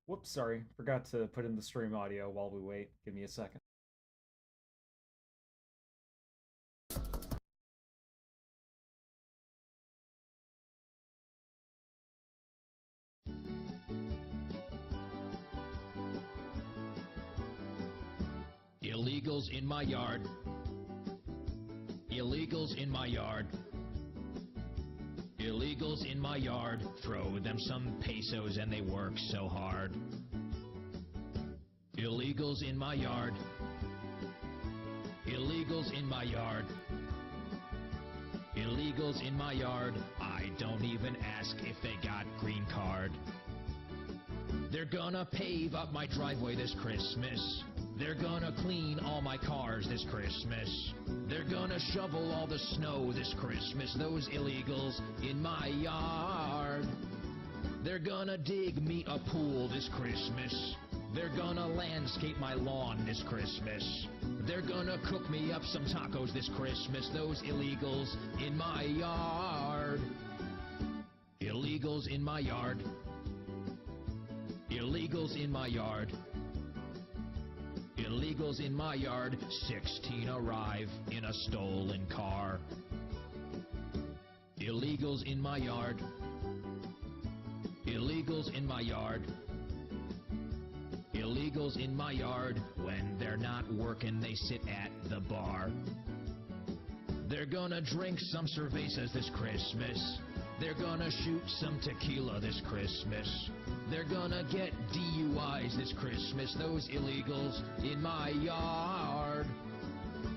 Whoops, sorry. Forgot to put in the stream audio while we wait. Give me a second. Illegals in my yard. Illegals in my yard. Illegals in my yard. Throw them some pesos and they work so hard. Illegals in my yard. Illegals in my yard. Illegals in my yard. I don't even ask if they got green card. They're gonna pave up my driveway this Christmas. They're gonna clean all my cars this Christmas. They're gonna shovel all the snow this Christmas. Those illegals in my yard. They're gonna dig me a pool this Christmas. They're gonna landscape my lawn this Christmas. They're gonna cook me up some tacos this Christmas. Those illegals in my yard. Illegals in my yard. Illegals in my yard. Illegals in my yard. 16 arrive in a stolen car. Illegals in my yard. Illegals in my yard. Illegals in my yard. When they're not working, they sit at the bar. They're gonna drink some cervezas this Christmas. They're gonna shoot some tequila this Christmas. They're gonna get DUIs this Christmas. Those illegals in my yard.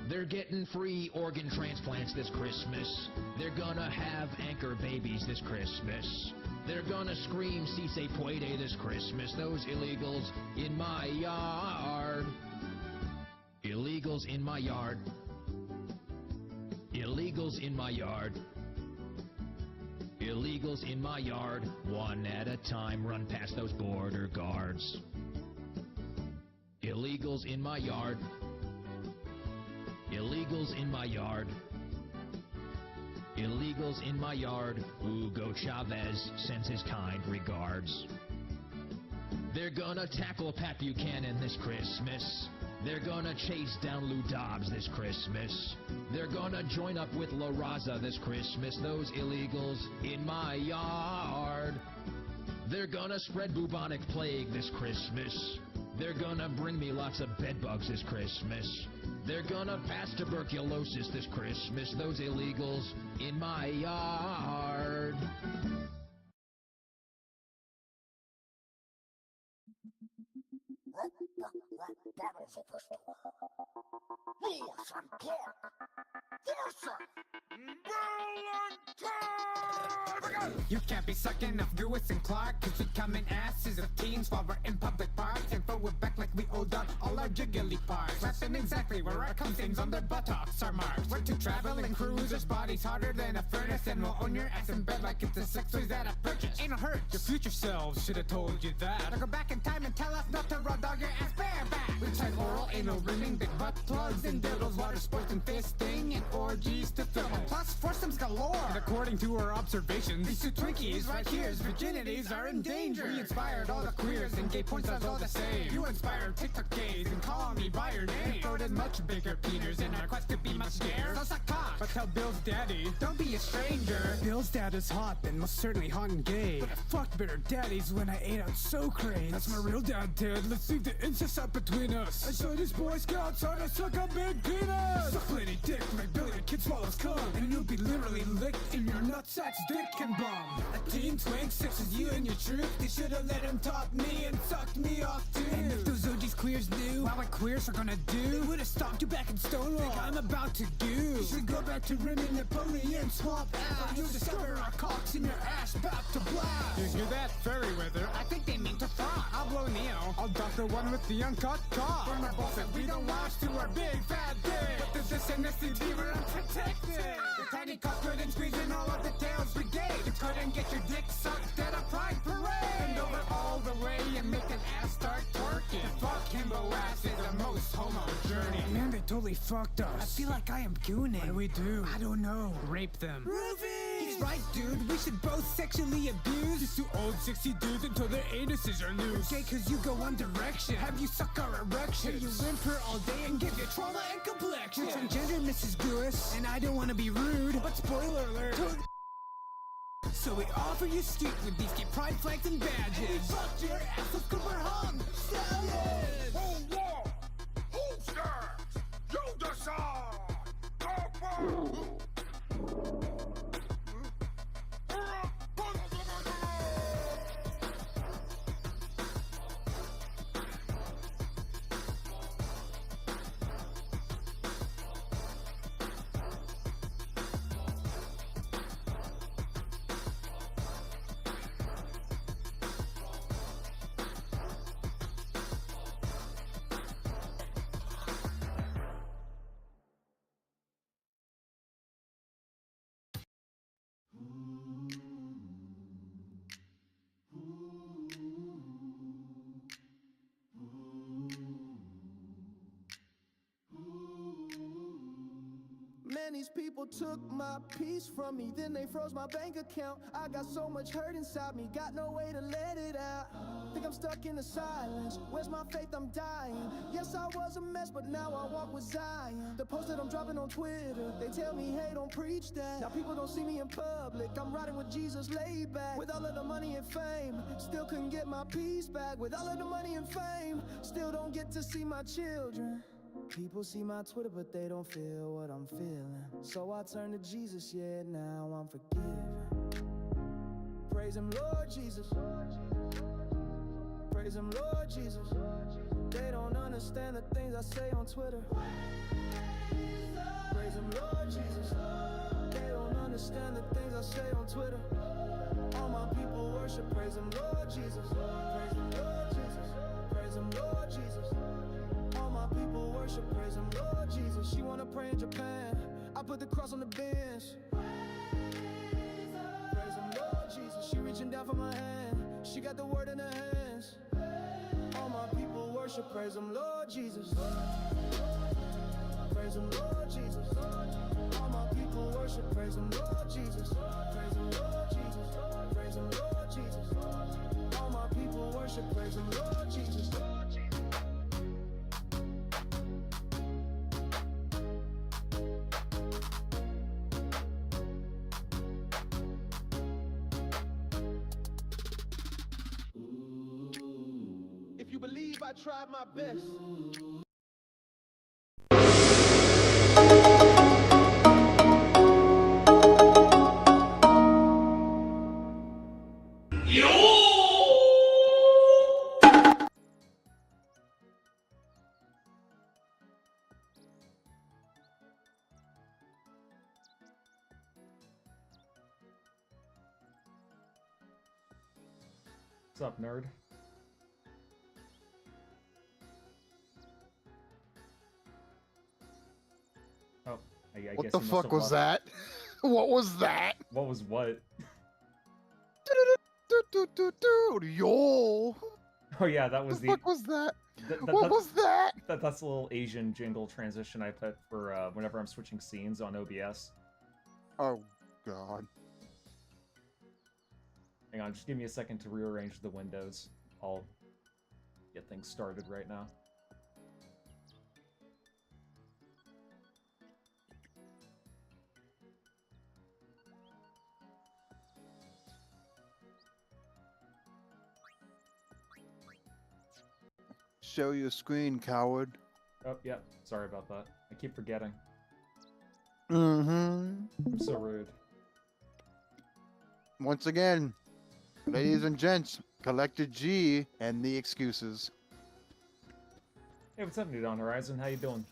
They're getting free organ transplants this Christmas. They're gonna have anchor babies this Christmas. They're gonna scream "Si se puede" this Christmas. Those illegals in my yard. Illegals in my yard. Illegals in my yard. Illegals in my yard. One at a time run past those border guards. Illegals in my yard. Illegals in my yard. Illegals in my yard. Hugo Chavez sends his kind regards. They're gonna tackle Pat Buchanan this Christmas. They're gonna chase down Lou Dobbs this Christmas. They're gonna join up with La Raza this Christmas. Those illegals in my yard. They're gonna spread bubonic plague this Christmas. They're gonna bring me lots of bedbugs this Christmas. They're gonna pass tuberculosis this Christmas. Those illegals in my yard. You can't be sucking up Lewis and Clark, cause we come in asses of teens while we're in public parks and throw it back like we owed on all our jiggly parts. Slapping exactly where our cum stains on their buttocks are marked. We're two traveling cruisers, bodies hotter than a furnace, and we'll own your ass in bed like it's a sex toys that I purchased. Ain't no hurt, your future selves should've told you that. Now go back in time and tell us not to raw dog your ass bareback. We tried oral, anal rimming, big butt plugs and dildos, water sports and fisting, and orgies to fill. And plus foursomes galore. And according to our observations, these two Twinkies right here's virginities are in danger. We inspired all the queers and gay porn stars all the same. You inspired TikTok gays and call me by your name. Voted much bigger Peters in our quest to be much gayer. So suck cock, but tell Bill's daddy, don't be a stranger. Bill's dad is hot, then most certainly hot and gay. But I fucked better daddies when I ate out so crazy. That's my real dad, Ted. Let's leave the incest up between us. I saw these Boy Scouts how to suck a big penis. Suck lady dick like Billy the Kid swallows cum, and you'll be literally licked in your nutsack's dick and bum. A teen twink sexes you and your truth. They should've let him top me and sucked me off too. And if those OGs queers knew what queers are gonna do, they would've stomped you back in Stonewall like I'm about to do. You should go back to rimming Napoleon swamp ass. You'll discover our cocks in your ass back to blast. You hear that, fairy weather? I think they mean to frock. I'll blow Neo. I'll duck the one with the uncut cock. From our balls that we don't wash to our big fat dick. But there's this STD, we're unprotected. The tiny cock couldn't squeeze in all of the tails brigade. You couldn't get your dick sucked at a pride parade. Bend over all the way and make an ass start twerking. The fuck himbo ass is the most homo journey. Man, they totally fucked us. I feel like I am gooning. What do we do? I don't know. Rape them. Ruby! He's Right, dude, we should both sexually abuse just two old 60 dudes until their anuses are loose. Okay, cause you go one direction, have you suck our erection. You whimper all day and give you trauma and complexion. You're transgender, Mrs. Goose, and I don't wanna be rude, but spoiler alert. So we offer you street with these gay pride flags and badges. And we fucked your ass up cause we're hung stallions. Who won? Who's that? You decide! Man, these people took my peace from me, then they froze my bank account. I got so much hurt inside me, got no way to let it out. Think I'm stuck in the silence, where's my faith? I'm dying. Yes, I was a mess, but now I walk with Zion. The post that I'm dropping on Twitter, they tell me, hey, don't preach that. Now people don't see me in public, I'm riding with Jesus laid back. With all of the money and fame, still couldn't get my peace back. With all of the money and fame, still don't get to see my children. People see my Twitter, but they don't feel what I'm feeling. So I turn to Jesus, yeah, now I'm forgiven. Praise him, Lord Jesus. Praise him, Lord Jesus. They don't understand the things I say on Twitter. Praise him, Lord Jesus. They don't understand the things I say on Twitter. All my people worship, praise him, Lord Jesus. Praise him, Lord Jesus. Praise him, Lord Jesus. All my people worship, praise him, Lord Jesus. She wanna pray in Japan, I put the cross on the bench. Praise him, Lord Jesus. She reaching down for my hand, she got the word in her hands. All my people worship, praise him, Lord Jesus. Praise him, Lord Jesus. All my people worship, praise him, Lord Jesus. Praise him, Lord Jesus. Praise him, Lord Jesus. All my people worship, praise him, Lord Jesus. If you believe I tried my best. What's up, nerd? Oh, I What guess the he must fuck have was left. that? What was that? What was what? Yo! Oh yeah, that What was the the. fuck was that? That, What was that? that's a little Asian jingle transition I put for whenever I'm switching scenes on OBS. Oh god. Hang on, just give me a second to rearrange the windows. I'll get things started right now. Show your screen, coward. Oh, yeah, sorry about that. I keep forgetting. Mm-hmm. I'm so rude. Once again, ladies and gents, Collected G and the excuses. Hey, what's up, New Dawn Horizon? How you doing?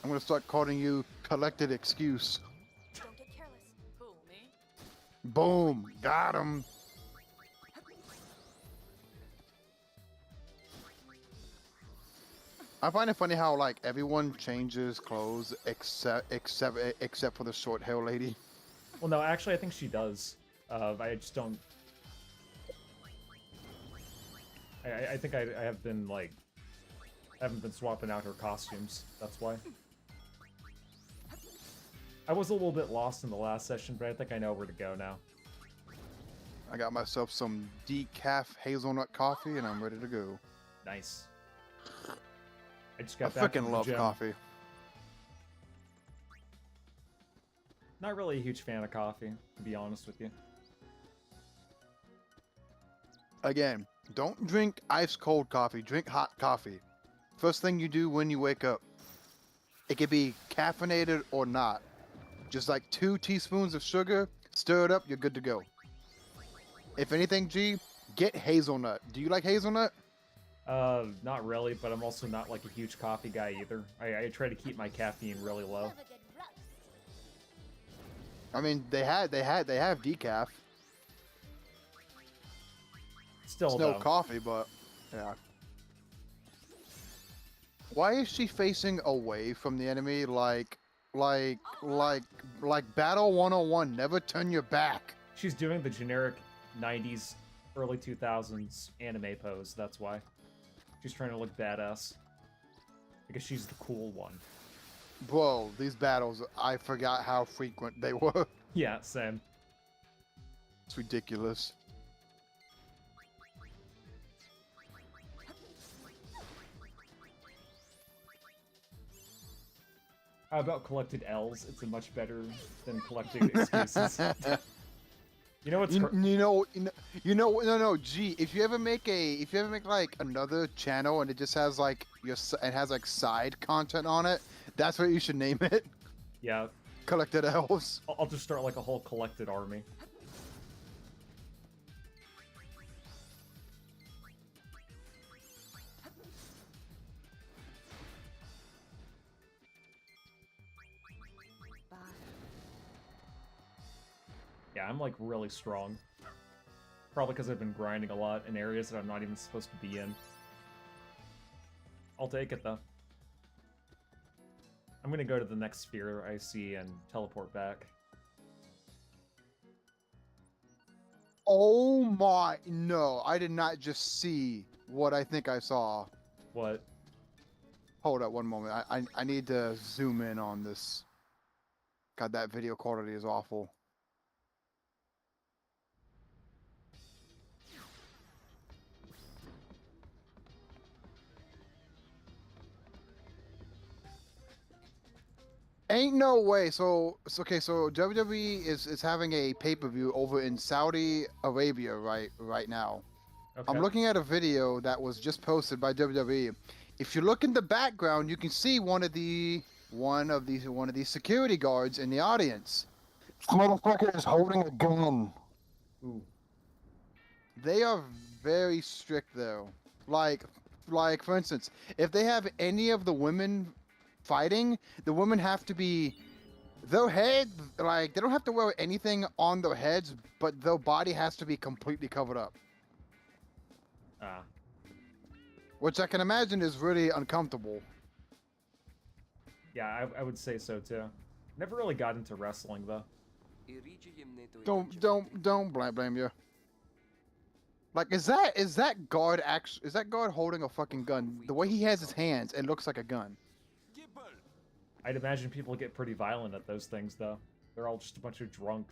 I'm gonna start calling you Collected Excuse. Don't get careless. Who, me? Boom! Got him! I find it funny how like everyone changes clothes except for the short hair lady. Well, no, actually, I think she does. I just don't. I think I have been like, I haven't been swapping out her costumes. That's why. I was a little bit lost in the last session, but I think I know where to go now. I got myself some decaf hazelnut coffee, and I'm ready to go. Nice. I just I got back from freaking the love gym. coffee. Not really a huge fan of coffee, to be honest with you. Again, don't drink ice cold coffee. Drink hot coffee. First thing you do when you wake up. It could be caffeinated or not. Just like 2 teaspoons of sugar, stir it up, you're good to go. If anything, G, get hazelnut. Do you like hazelnut? Not really, but I'm also not like a huge coffee guy either. I try to keep my caffeine really low. I mean, they have decaf. Still, It's no though. coffee, but yeah. Why is she facing away from the enemy like Battle 101? Never turn your back. She's doing the generic 90s, early 2000s anime pose, that's why. She's trying to look badass. Because she's the cool one. Bro, these battles, I forgot how frequent they were. Yeah, same. It's ridiculous. How about collected L's? It's a much better than collecting excuses. You know what's No, G, if you ever make like another channel and it just has like it has like side content on it, that's what you should name it. Yeah, Collected elves. I'll just start like a whole collected army. Yeah, I'm like really strong. Probably because I've been grinding a lot in areas that I'm not even supposed to be in. I'll take it though. I'm gonna go to the next sphere I see and teleport back. Oh my, no, I did not just see what I think I saw. What? Hold up one moment. I need to zoom in on this. God, that video quality is awful. Ain't no way. So WWE is having a pay-per-view over in Saudi Arabia right now. Okay. I'm looking at a video that was just posted by WWE. If you look in the background, you can see one of these security guards in the audience. This motherfucker is holding a gun. Ooh. They are very strict though. Like for instance, if they have any of the women fighting, the women have to be their head, like they don't have to wear anything on their heads, but their body has to be completely covered up. Ah. Which I can imagine is really uncomfortable. Yeah, I would say so too. Never really got into wrestling though. Don't blame you. Like, is that guard holding a fucking gun? The way he has his hands, it looks like a gun. I'd imagine people get pretty violent at those things though. They're all just a bunch of drunk.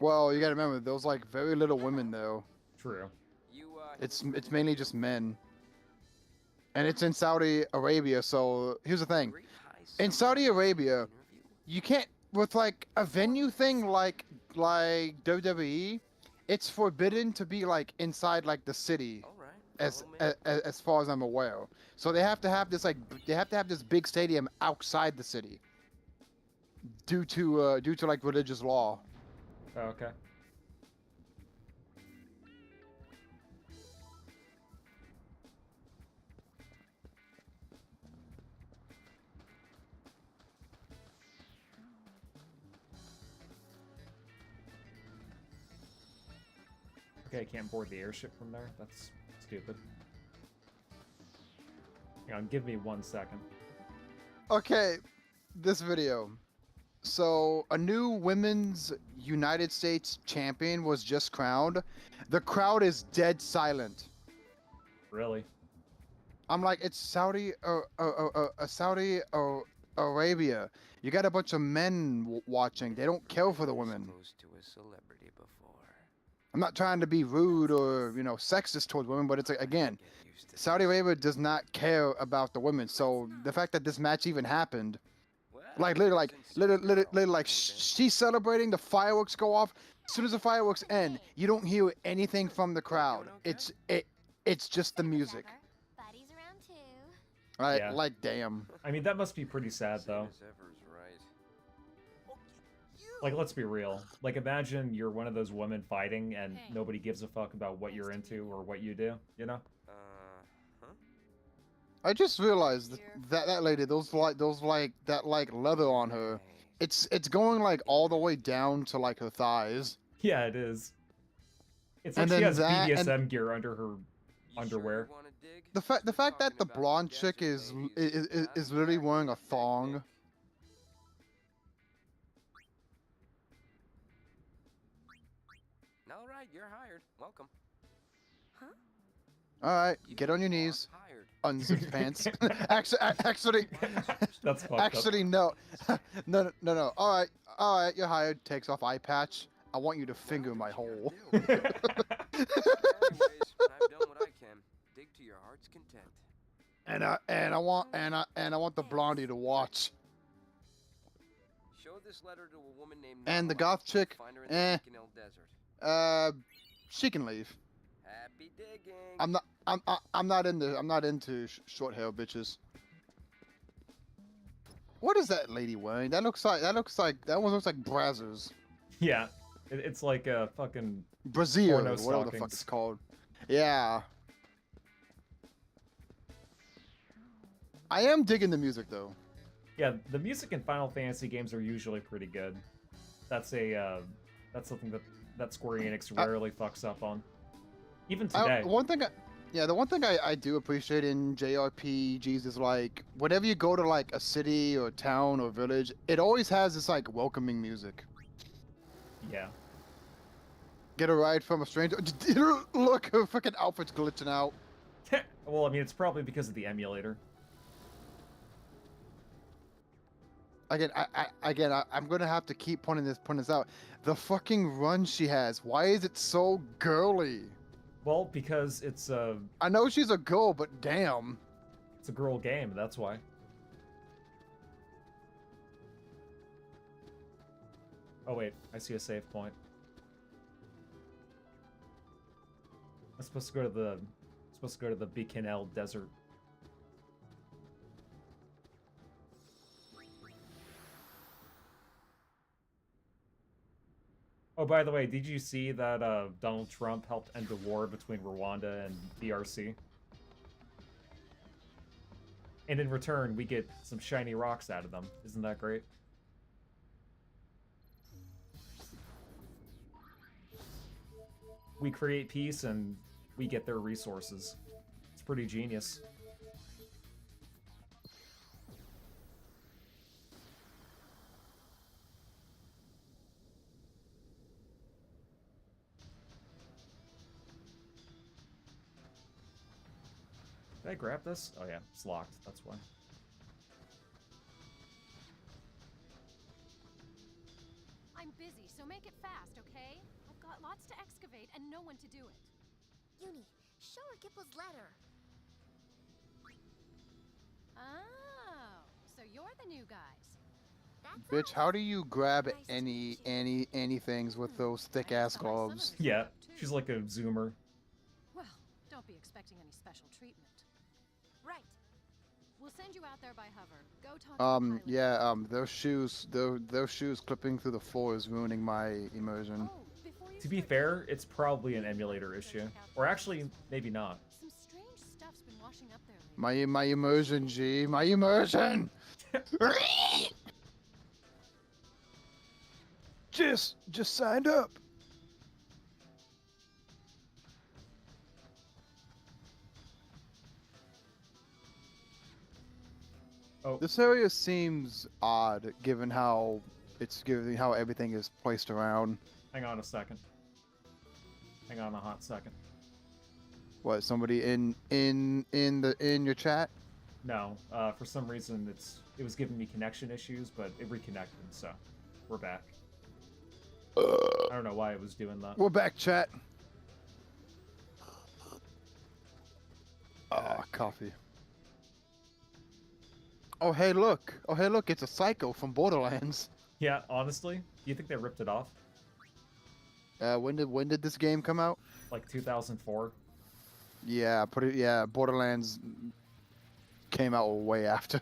Well, you gotta remember, there's like very little women though. True. It's mainly just men. And it's in Saudi Arabia, so here's the thing. In Saudi Arabia, you can't, with like a venue thing like WWE, it's forbidden to be like inside like the city. As far as I'm aware. So they have to have this big stadium outside the city. Due to like religious law. Oh, okay. Okay, I can't board the airship from there. That's stupid. Hang on, give me 1 second. Okay, this video. So, a new women's United States champion was just crowned. The crowd is dead silent. Really? I'm like, it's Saudi Arabia. You got a bunch of men watching. They don't care for the women. To a celebrity before. I'm not trying to be rude or sexist towards women, but it's like, again, Saudi Arabia does not care about the women. So the fact that this match even happened, like literally, like she's celebrating, the fireworks go off. As soon as the fireworks end, you don't hear anything from the crowd. It's just the music. Buddies around too. Right? Yeah. Like, damn. I mean, that must be pretty sad, though. Like, let's be real. Like, imagine you're one of those women fighting and nobody gives a fuck about what you're into or what you do, you know? I just realized that lady, that leather on her, it's going like all the way down to like her thighs. Yeah, it is. It's like And she then has that, BDSM gear under her underwear. The fact that the blonde chick is literally wearing a thong. All right, you're hired. Welcome. All right, get on your knees. Unzip pants. Actually, That's fucked actually, no. No. All right, you're hired. Takes off eye patch. I want you to finger my hole. Anyways, I've done what I can. Dig to your heart's content. And I want the blondie to watch. Show this letter to a woman named And the Nala. goth chick, Find her in the Bikanel Desert. She can leave. Happy digging. I'm not into short hair bitches. What is that lady wearing? That one looks like brazzers. Yeah, it's like a fucking... Brazil, Porno whatever the fuck stockings. it's called. Yeah. I am digging the music though. Yeah, the music in Final Fantasy games are usually pretty good. That's something that Square Enix rarely fucks up on. Even today. The one thing I do appreciate in JRPGs is like whenever you go to like a city or town or village, it always has this like welcoming music. Yeah. Get a ride from a stranger. Look, her freaking outfit's glitching out. Well, I mean, it's probably because of the emulator. I'm gonna have to keep pointing this out. The fucking run she has. Why is it so girly? Well, because it's a I know she's a girl, but damn. girl game, that's why. Oh wait, I see a save point. I'm supposed to go to the Bikanel Desert. Oh, by the way, did you see that Donald Trump helped end the war between Rwanda and DRC? And in return, we get some shiny rocks out of them. Isn't that great? We create peace and we get their resources. It's pretty genius. Did I grab this? Oh yeah, it's locked, that's why. I'm busy, so make it fast, okay? I've got lots to excavate and no one to do it. Uni, show her Gipple's letter. Oh, so you're the new guys. That's Bitch, how do you grab anythings with those thick ass gloves? Yeah, she's like a zoomer. Well, don't be expecting any special treatment. right. We'll send you out there by hover. Go talk to the pilot. Yeah, those shoes clipping through the floor is ruining my immersion. Oh, before you To be start fair, digging, it's probably an emulator issue. Or actually, maybe not. some strange stuff's been washing up there lately. My immersion, G, my immersion. Just signed up. Oh, This area seems odd, given how everything is placed around. hang on a second. Hang on a hot second. What? Somebody in your chat? No, for some reason it was giving me connection issues, but it reconnected, so we're back. I don't know why it was doing that. We're back, chat. Ah, coffee. Oh, hey, look. Oh, hey, look. It's a Psycho from Borderlands. Yeah, honestly, do you think they ripped it off? When did this game come out? Like 2004? Yeah, Borderlands came out way after.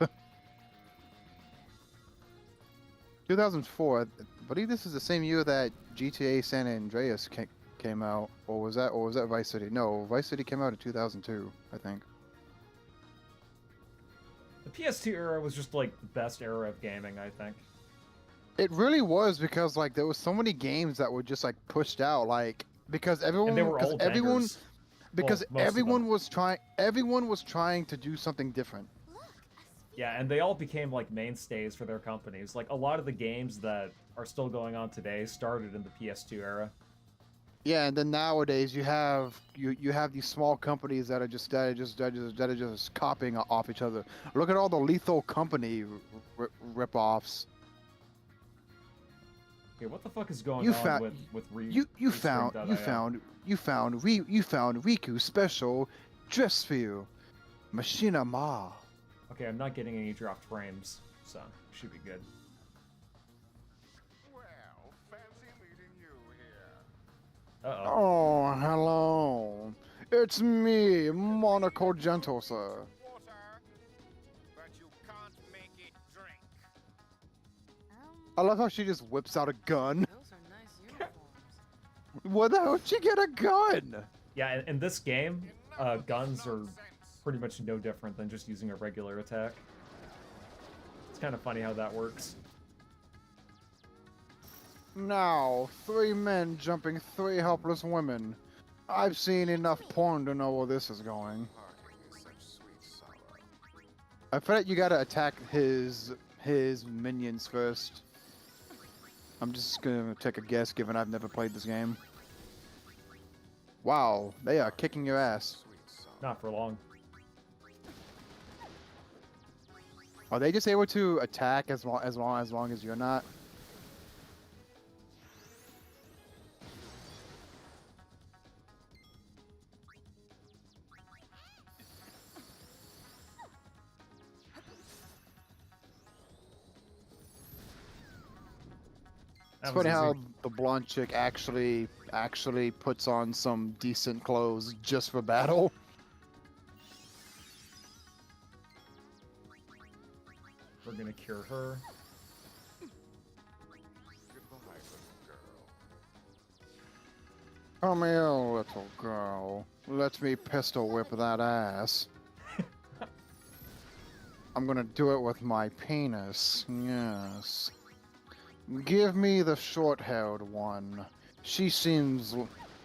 2004. I believe this is the same year that GTA San Andreas came out, or was that Vice City? No, Vice City came out in 2002, I think. The PS2 era was just like the best era of gaming, I think. It really was, because like there was so many games that were just like pushed out, like because everyone And they were all bangers. because Well, most of them. everyone was trying to do something different. Yeah, and they all became like mainstays for their companies. Like a lot of the games that are still going on today started in the PS2 era. Yeah, and then nowadays you have these small companies that are just copying off each other. Look at all the Lethal Company rip-offs. Okay, what the fuck is going on with you found Riku special dress for you, Machina Ma. Okay, I'm not getting any dropped frames, so should be good. Well, fancy meeting you here. Uh-oh. Oh, hello. It's me, Monaco Gentle, sir. Water, but you can't make it drink. I love how she just whips out a gun. Those are nice uniforms. Where the hell did she get a gun? Yeah, in this game, guns are pretty much no different than just using a regular attack. It's kind of funny how that works. Now, 3 men jumping 3 helpless women. I've seen enough porn to know where this is going. Parking is such sweet sorrow. I feel like you gotta attack his minions first. I'm just gonna take a guess, given I've never played this game. Wow, they are kicking your ass. Sweet sorrow. Not for long. Are they just able to attack as long as you're not? It's funny how the blonde chick actually puts on some decent clothes just for battle. We're gonna cure her. Goodbye, little girl. Come here, little girl. Let me pistol whip that ass. I'm gonna do it with my penis. Yes. Give me the short-haired one. She seems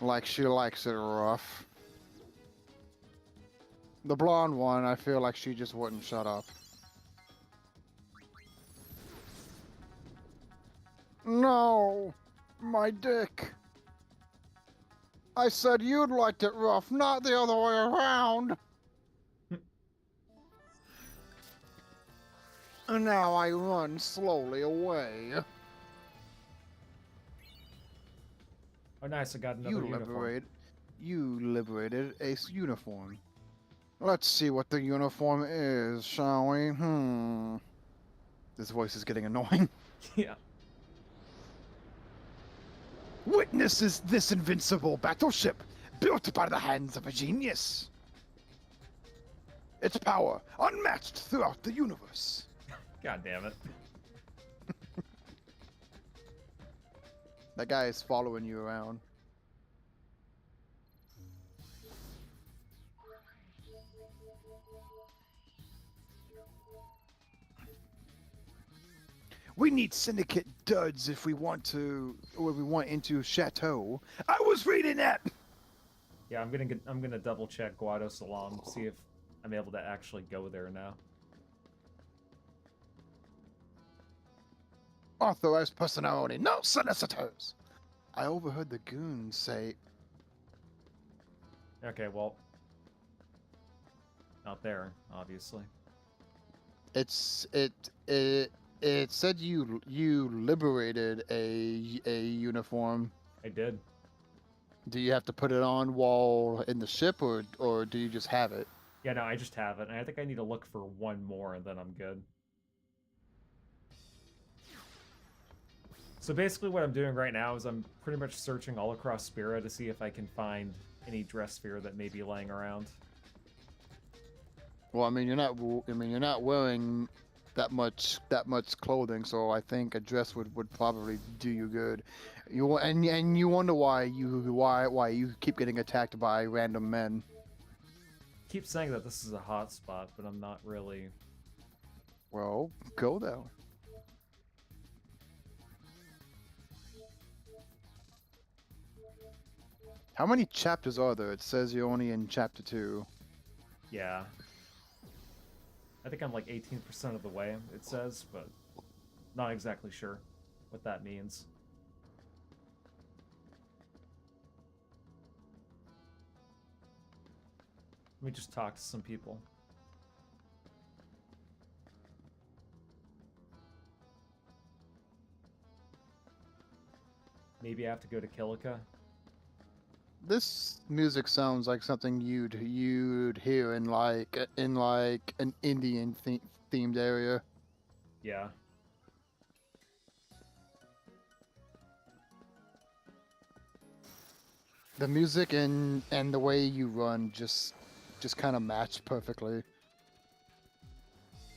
like she likes it rough. The blonde one, I feel like she just wouldn't shut up. No! My dick! I said you'd liked it rough, not the other way around! And now I run slowly away. Oh, nice! I got another uniform. You liberated a uniform. Let's see what the uniform is, shall we? This voice is getting annoying. Yeah. Witnesses this invincible battleship, built by the hands of a genius. Its power unmatched throughout the universe. God damn it. That guy is following you around. We need syndicate duds if we want into Chateau. I was reading that. Yeah, I'm gonna double check Guado Salam, see if I'm able to actually go there now. Authorized personnel only, no solicitors. I overheard the goons say. Okay, well, not there, obviously. It's it said you liberated a uniform. I did. Do you have to put it on while in the ship, or do you just have it? Yeah, no, I just have it, and I think I need to look for one more, and then I'm good. So basically what I'm doing right now is I'm pretty much searching all across Spira to see if I can find any dress sphere that may be laying around. Well, I mean, you're not wearing that much clothing, so I think a dress would probably do you good. And you wonder why you keep getting attacked by random men. Keep saying that this is a hot spot, but I'm not really. Well, go there. How many chapters are there? It says you're only in chapter 2. Yeah. I think I'm like 18% of the way, it says, but not exactly sure what that means. Let me just talk to some people. Maybe I have to go to Kilika. This music sounds like something you'd hear in like an Indian themed area. Yeah. The music and the way you run just kind of match perfectly.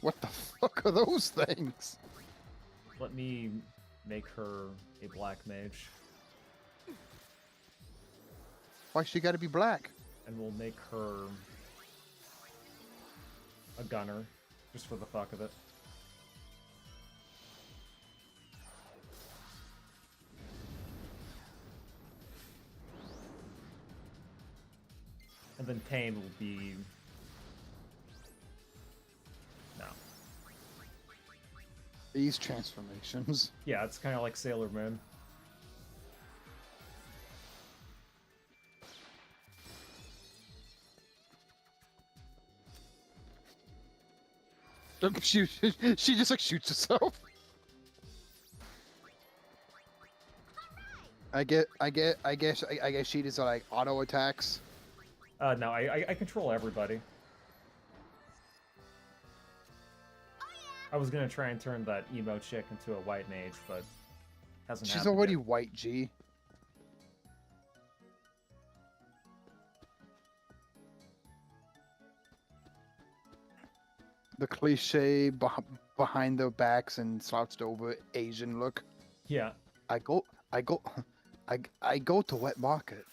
What the fuck are those things? Let me make her a black mage. Why she gotta be black? And we'll make her a gunner, just for the fuck of it. And then Pain will be... No. These transformations. Yeah, it's kind of like Sailor Moon. She just like shoots herself. I guess she does like auto attacks. No, I control everybody. I was gonna try and turn that emo chick into a white mage, but hasn't She's happened already yet. white, G. The cliche behind their backs and slouched over Asian look. Yeah. I go to wet market.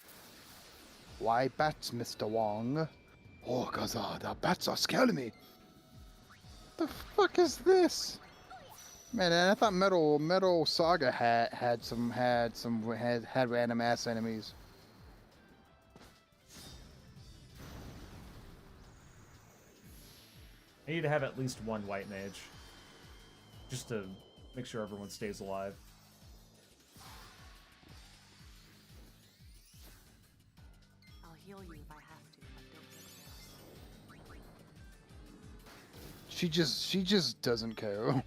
Why bats, Mr. Wong? Oh, 'cause the bats are scaring me. The fuck is this? Man, I thought Metal Saga had random ass enemies. I need to have at least one white mage. Just to make sure everyone stays alive. I'll heal you if I have to, but don't. She just doesn't care.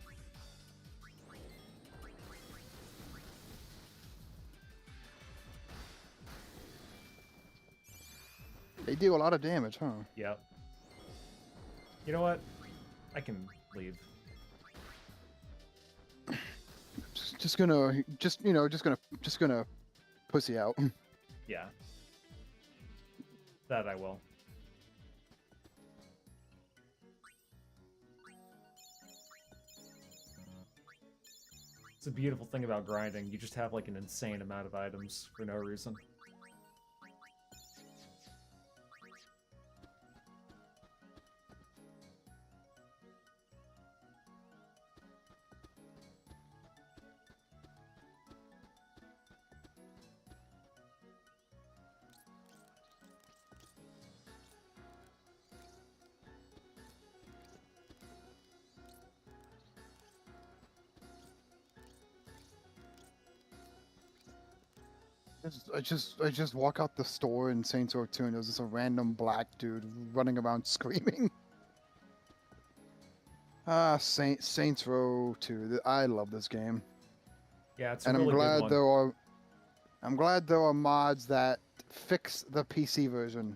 They do a lot of damage, huh? Yep. You know what? I can leave. Just gonna pussy out. Yeah. That I will. It's a beautiful thing about grinding. You just have like an insane amount of items for no reason. I just walk out the store in Saints Row 2 and there's just a random black dude running around screaming. Saints Row 2. I love this game, Yeah, it's a and really good one. I'm glad there are mods that fix the PC version.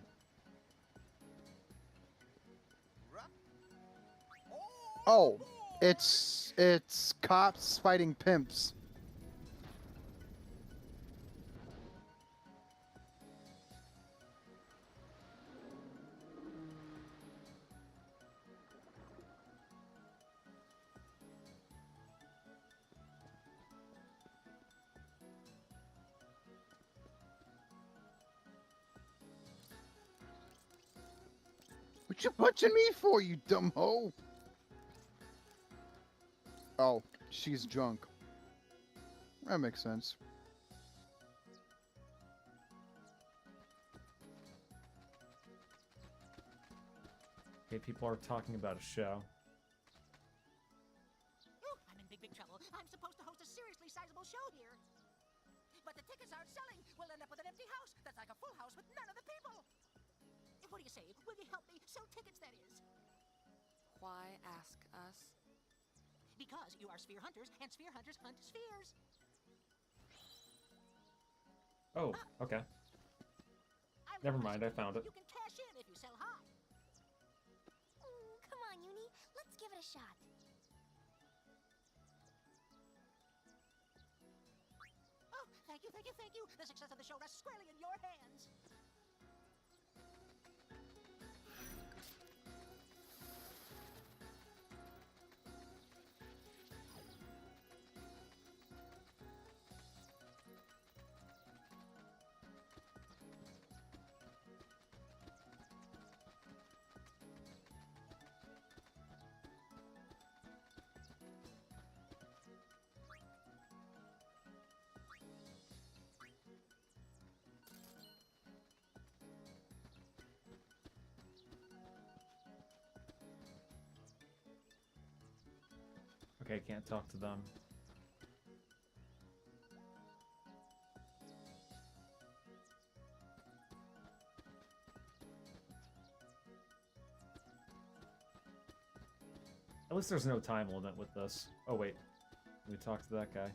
Oh, it's cops fighting pimps. What you punching me for, you dumb hoe? Oh, she's drunk. That makes sense. Okay, people are talking about a show. I'm in big trouble. I'm supposed to host a seriously sizable show here. But the tickets aren't selling. We'll end up with an empty house. That's like a full house with none of the people. What do you say? Will you help me sell tickets, that is? Why ask us? Because you are sphere hunters, and sphere hunters hunt spheres. Oh, okay. Never mind, I found it. You can cash in if you sell high. Come on, Uni. Let's give it a shot. Oh, thank you, thank you, thank you. The success of the show rests squarely in your hands. Okay, can't talk to them. At least there's no time limit with this. Oh wait, let me talk to that guy.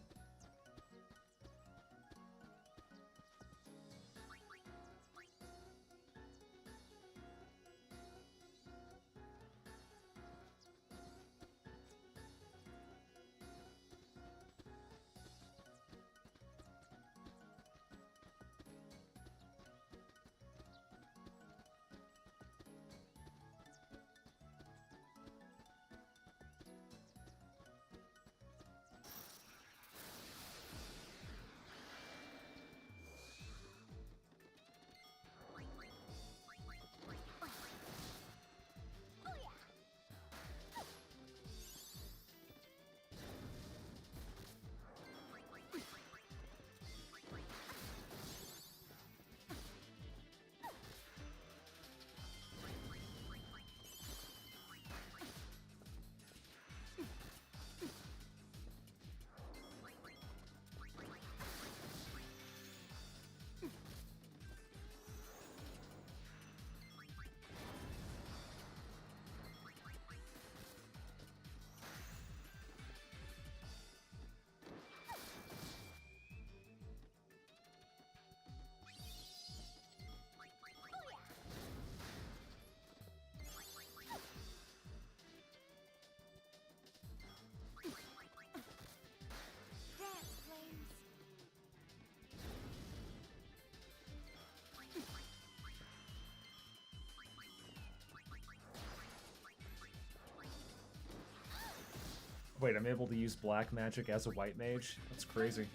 Wait, I'm able to use black magic as a white mage? That's crazy.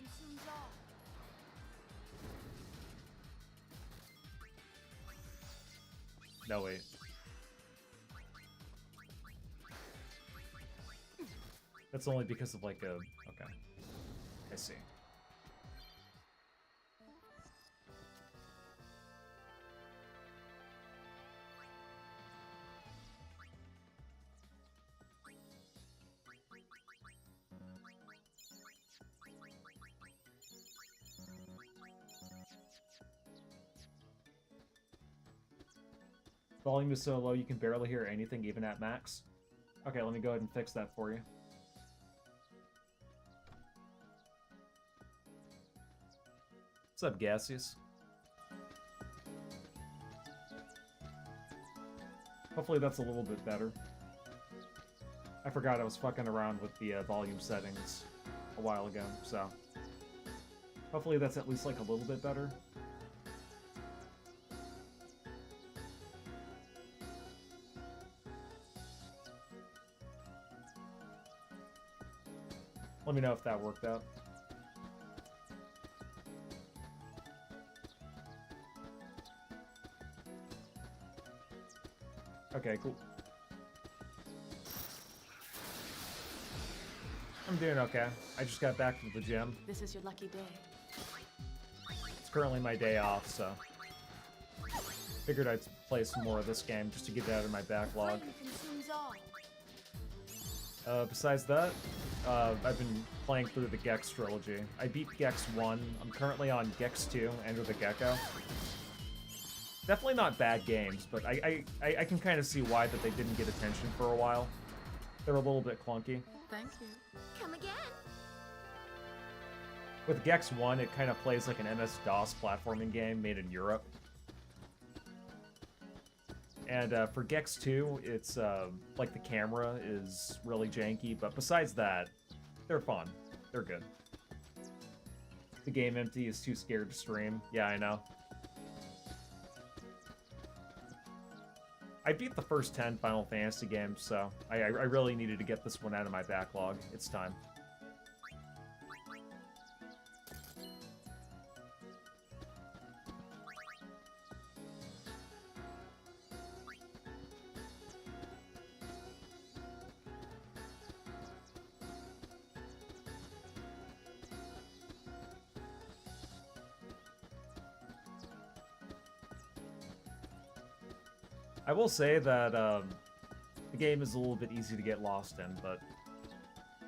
No, wait. That's only because of like a... Okay. I see. Volume is so low you can barely hear anything even at max. Okay, let me go ahead and fix that for you. What's up, Gaseous? Hopefully that's a little bit better. I forgot I was fucking around with the volume settings a while ago, so... Hopefully that's at least like a little bit better. Let me know if that worked out. Okay, cool. I'm doing okay. I just got back from the gym. This is your lucky day. It's currently my day off, so... Figured I'd play some more of this game just to get it out of my backlog. Besides that, I've been playing through the Gex trilogy. I beat Gex 1. I'm currently on Gex 2, Enter the Gecko. Definitely not bad games, but I can kind of see why that they didn't get attention for a while. They're a little bit clunky. Thank you. Come again. With Gex 1, it kind of plays like an MS-DOS platforming game made in Europe. And for Gex 2, it's like the camera is really janky, but besides that, they're fun. They're good. The Game Empty is too scared to stream. Yeah, I know. I beat the first 10 Final Fantasy games, so I really needed to get this one out of my backlog. It's time. I will say that the game is a little bit easy to get lost in, but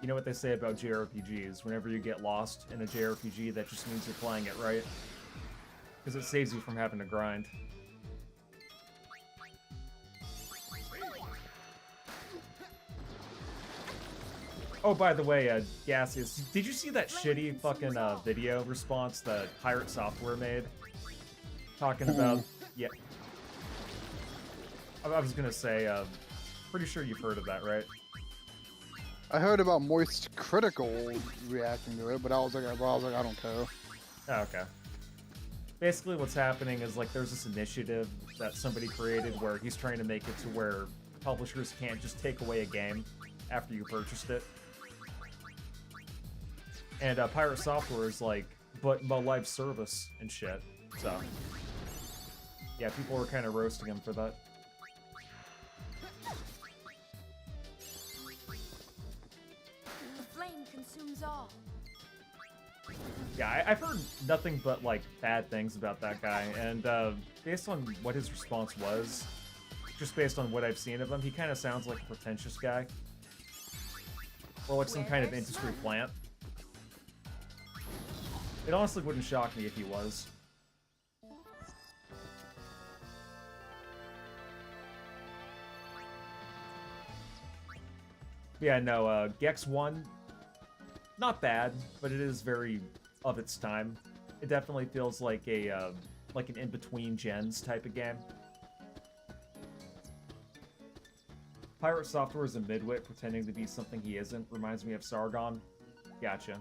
you know what they say about JRPGs. Whenever you get lost in a JRPG, that just means you're playing it right. Because it saves you from having to grind. Oh, by the way, Gaseous, did you see that shitty fucking video response that Pirate Software made? Talking about... Yeah. I was gonna say, pretty sure you've heard of that, right? I heard about Moist Critical reacting to it, but I was like, I don't care. Oh, okay. Basically what's happening is, like, there's this initiative that somebody created where he's trying to make it to where publishers can't just take away a game after you purchased it. And Pirate Software is like, but live service and shit, so... Yeah, people were kind of roasting him for that. All. Yeah, I've heard nothing but, like, bad things about that guy, and based on what his response was, just based on what I've seen of him, he kind of sounds like a pretentious guy. Or like some kind of industry plant. It honestly wouldn't shock me if he was. Yeah, no, Gex 1... Not bad, but it is very of its time. It definitely feels like a like an in-between gens type of game. Pirate Software is a midwit pretending to be something he isn't. Reminds me of Sargon. Gotcha.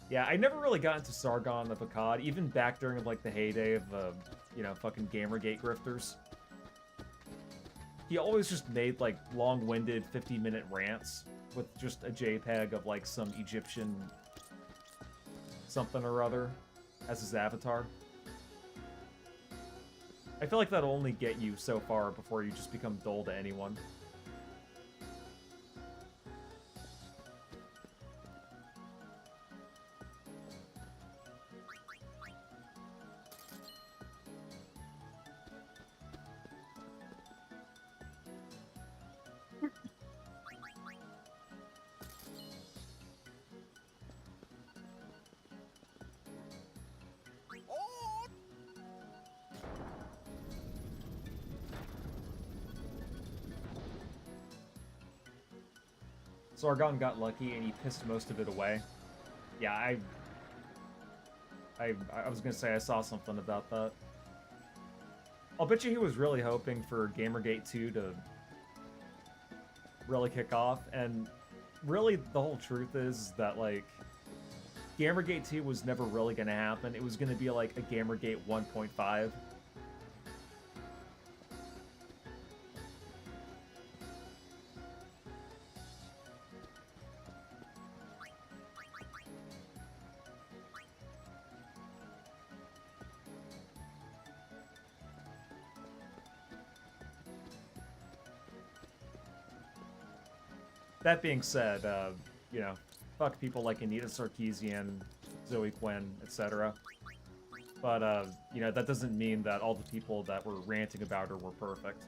Yeah, I never really got into Sargon of Akkad, even back during like the heyday of you know, fucking Gamergate grifters. He always just made like long-winded 50-minute rants with just a JPEG of like some Egyptian something or other as his avatar. I feel like that'll only get you so far before you just become dull to anyone. Sargon got lucky and he pissed most of it away. Yeah, I was gonna say I saw something about that. I'll bet you he was really hoping for Gamergate 2 to really kick off, and really the whole truth is that, like, Gamergate 2 was never really gonna happen. It was gonna be like a Gamergate 1.5. That being said, you know, fuck people like Anita Sarkeesian, Zoe Quinn, etc. But, you know, that doesn't mean that all the people that were ranting about her were perfect.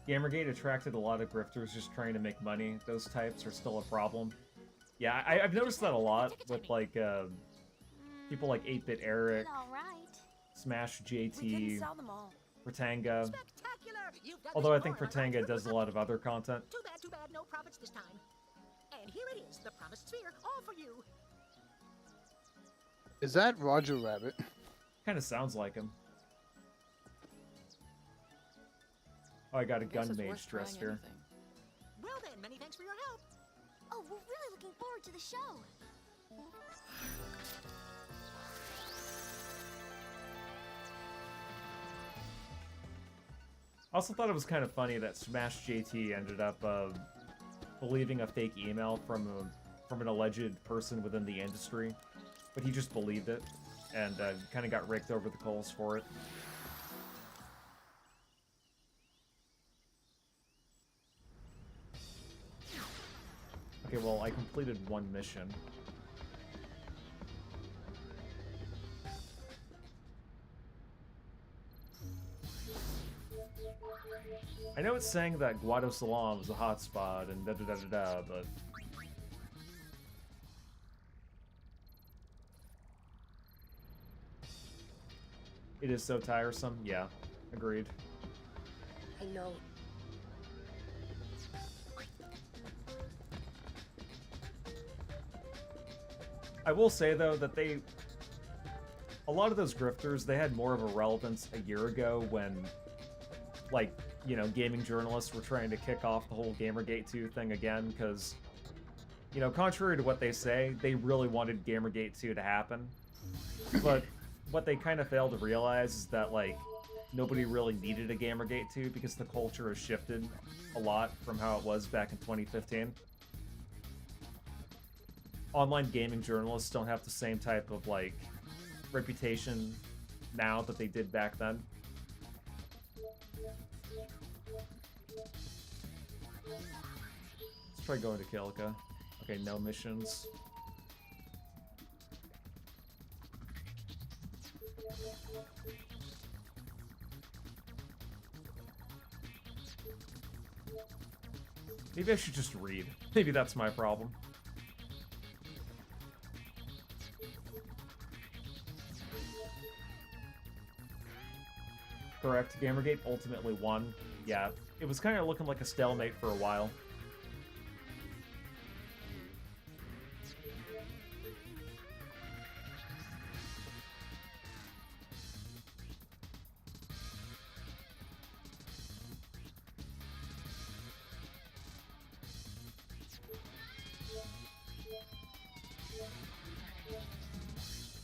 Gamergate attracted a lot of grifters just trying to make money. Those types are still a problem. Yeah, I've noticed that a lot with, like, people like 8-Bit Eric, Smash JT, Pratanga. Although I think Pratanga does a lot of other content. Too bad, no profits this time. And here it is, the promised sphere, all for you. Is that Roger Rabbit? Kind of sounds like him. Oh, I got a gun mage dress here. Well then, many thanks for your help. Oh, we're really looking forward to the show. I also thought it was kind of funny that Smash JT ended up believing a fake email from an alleged person within the industry, but he just believed it and kind of got raked over the coals for it. Okay, well, I completed one mission. I know it's saying that Guado Salam is a hotspot and da-da-da-da-da, but... It is so tiresome? Yeah, agreed. I know. I will say, though, that a lot of those grifters, they had more of a relevance a year ago when, like, you know, gaming journalists were trying to kick off the whole Gamergate 2 thing again, because, you know, contrary to what they say, they really wanted Gamergate 2 to happen. But what they kind of failed to realize is that, like, nobody really needed a Gamergate 2 because the culture has shifted a lot from how it was back in 2015. Online gaming journalists don't have the same type of, like, reputation now that they did back then. Let's try going to Kilika. Okay, no missions. Maybe I should just read. Maybe that's my problem. Correct. Gamergate ultimately won. Yeah, it was kind of looking like a stalemate for a while.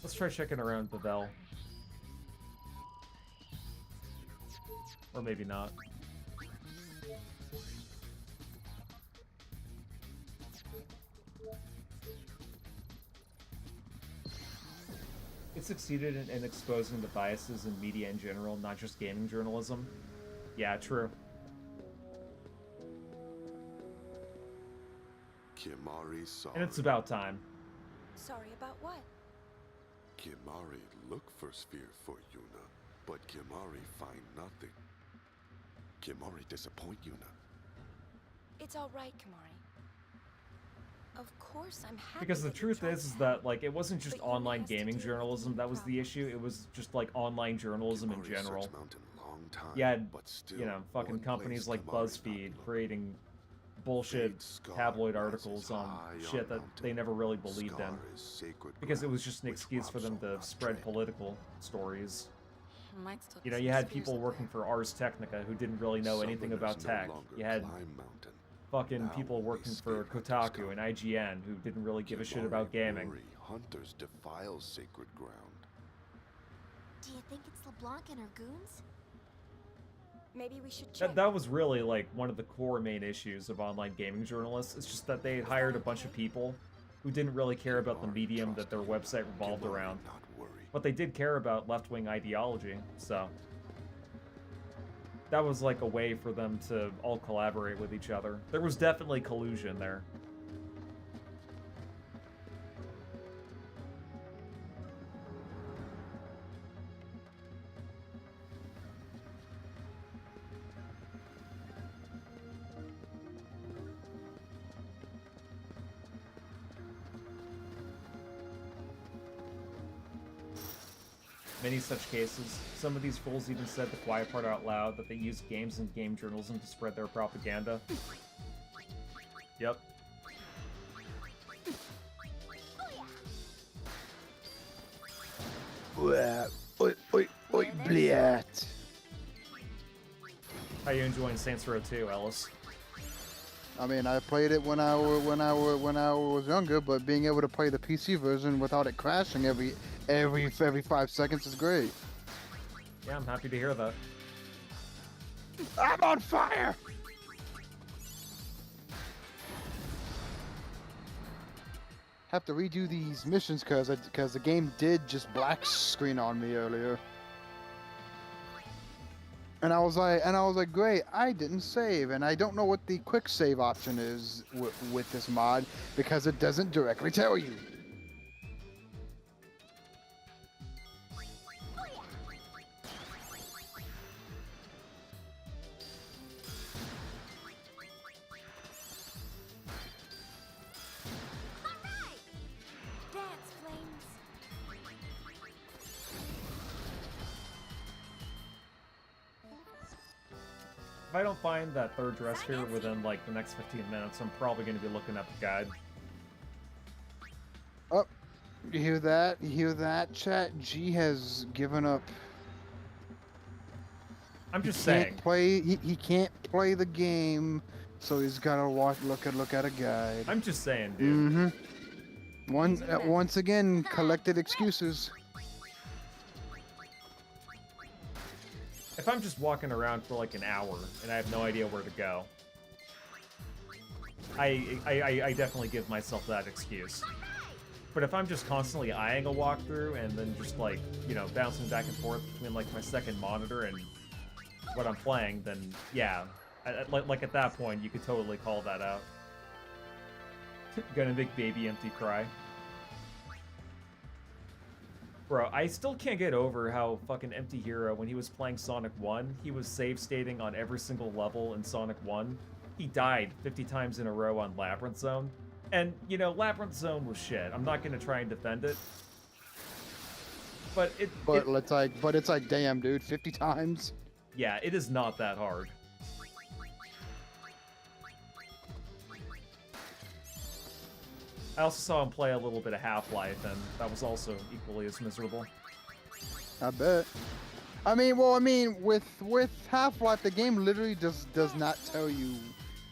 Let's try checking around Bavel. Or maybe not. It succeeded in exposing the biases in media in general, not just gaming journalism. Yeah, true. Kimari, sorry. And it's about time. Sorry about what? Kimari look for sphere for Yuna, but Kimari find nothing. Kimari disappoint Yuna. It's all right, Kamari. Of course, I'm happy. Because the that you truth tried is to that, help, like, it wasn't just but Yuna online has to gaming deal with journalism new that was the problems. issue. It was just, like, online journalism in Kimari general. searched Mountain long time, You had, but still, you know, fucking one companies place like Kimari BuzzFeed not creating bullshit Fate Scar tabloid rises articles on high shit on that mountain. they never really believed Scar in. is sacred Because it was ground, just an which excuse for rocks them will to not spread tread. political stories. Might still You be know, some you had spheres people up working there. for Ars Technica who didn't really know anything about Summoners no tech. longer You had climb mountain. fucking Now people only working for sphere hunters Kotaku come. and IGN who didn't really give a shit about Kimari gaming. worry hunters defile sacred ground. Do you think it's LeBlanc and her goons? Maybe we should check. That was really, like, one of the core main issues of online gaming journalists. It's just that they hired a bunch of people who didn't really care about the medium that their website revolved Kimari around. not worry. But they did care about left-wing ideology, so... that was like a way for them to all collaborate with each other. There was definitely collusion there. Many such cases. Some of these fools even said the quiet part out loud, that they use games and game journalism to spread their propaganda. Yep. Oi, oi, oi, bliat. How you enjoying Saints Row 2, Ellis? I mean, I played it when I was younger, but being able to play the PC version without it crashing every 5 seconds is great. Yeah, I'm happy to hear that. I'm on fire! Have to redo these missions because the game did just black screen on me earlier. And I was like, great, I didn't save, and I don't know what the quick save option is with this mod because it doesn't directly tell you. Dance, flames. If I don't find that third dress sphere within, like, the next 15 minutes, I'm probably going to be looking at the guide. Oh, you hear that? You hear that, chat? G has given up. I'm just Can't saying. play. He can't play the game, so he's gotta look at a guide. I'm just saying, dude. Once again, collected excuses. If I'm just walking around for like an hour and I have no idea where to go, I definitely give myself that excuse. But if I'm just constantly eyeing a walkthrough and then just like, you know, bouncing back and forth between like my second monitor and what I'm playing, then yeah, like at that point you could totally call that out. Gonna make baby empty cry. Bro, I still can't get over how fucking Empty Hero, when he was playing Sonic 1, he was save stating on every single level in Sonic 1. He died 50 times in a row on Labyrinth Zone. And, you know, Labyrinth Zone was shit. I'm not gonna try and defend it. But it's like, damn, dude, 50 times? Yeah, it is not that hard. I also saw him play a little bit of Half-Life, and that was also equally as miserable. I bet. I mean, with Half-Life, the game literally does not tell you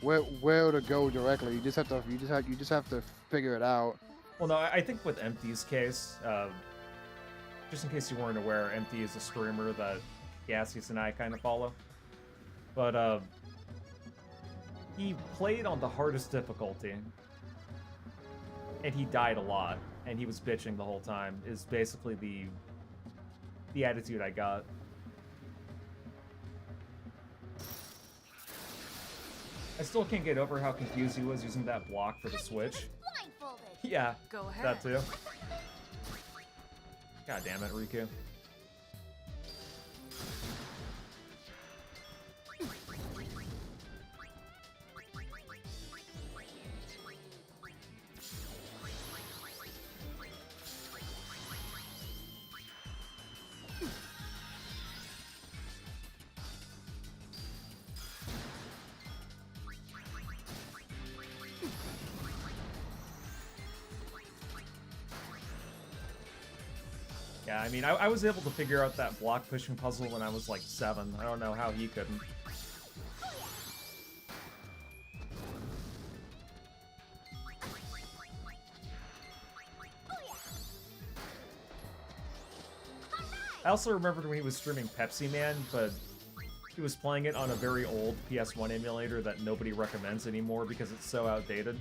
where to go directly. You just have to figure it out. Well, no, I think with Empty's case, just in case you weren't aware, Empty is a streamer that Gaseous and I kind of follow. But he played on the hardest difficulty. and he died a lot, and he was bitching the whole time, is basically the attitude I got. I still can't get over how confused he was using that block for the switch. Yeah, Go ahead. that too. God damn it, Riku. Yeah, I mean, I was able to figure out that block pushing puzzle when I was like 7. I don't know how he couldn't. I also remembered when he was streaming Pepsi Man, but he was playing it on a very old PS1 emulator that nobody recommends anymore because it's so outdated.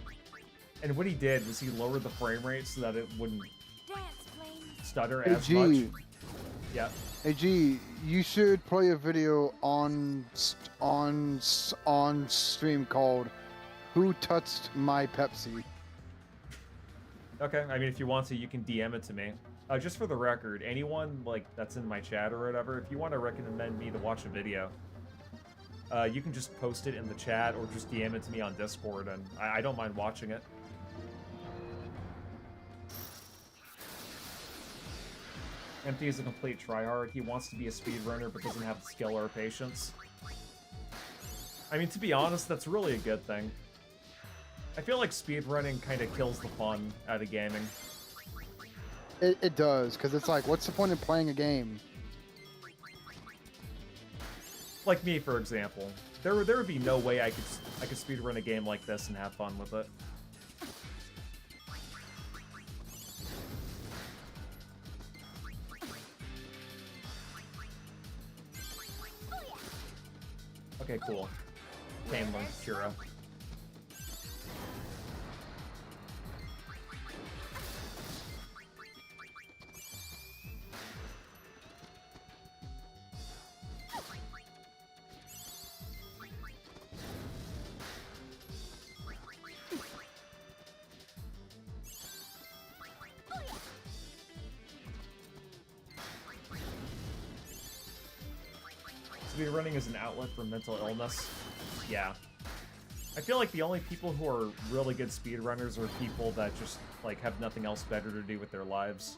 And what he did was he lowered the frame rate so that it wouldn't stutter as much. Yeah. Hey G, you should play a video on stream called "Who Touched My Pepsi?" Okay, I mean, if you want to, you can DM it to me. Just for the record, anyone like that's in my chat or whatever, if you want to recommend me to watch a video, you can just post it in the chat or just DM it to me on Discord, and I don't mind watching it. Empty is a complete tryhard. He wants to be a speedrunner but doesn't have the skill or patience. I mean, to be honest, that's really a good thing. I feel like speedrunning kind of kills the fun out of gaming. It does, because it's like, what's the point in playing a game? Like me, for example. There would be no way I could speedrun a game like this and have fun with it. Okay, cool. Tame Link Kira. Speedrunning is an outlet for mental illness. Yeah. I feel like the only people who are really good speedrunners are people that just, like, have nothing else better to do with their lives.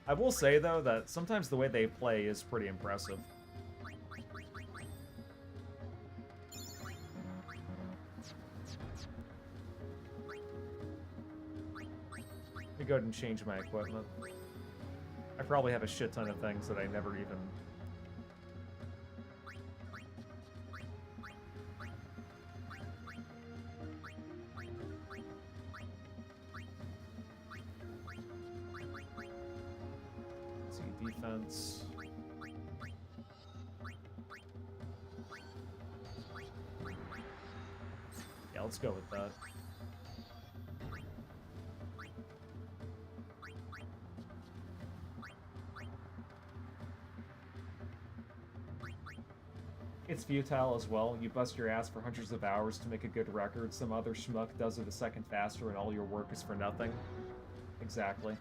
I will say, though, that sometimes the way they play is pretty impressive. Let me go ahead and change my equipment. I probably have a shit ton of things that I never even... Let's see, defense... Yeah, let's go with that. It's futile as well. You bust your ass for hundreds of hours to make a good record. Some other schmuck does it a second faster and all your work is for nothing. Exactly.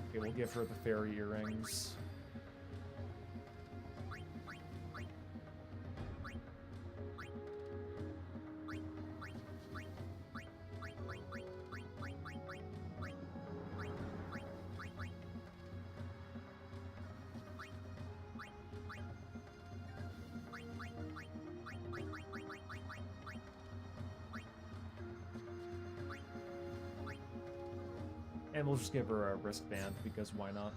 Okay, we'll give her the fairy earrings. And we'll just give her a wristband, because why not?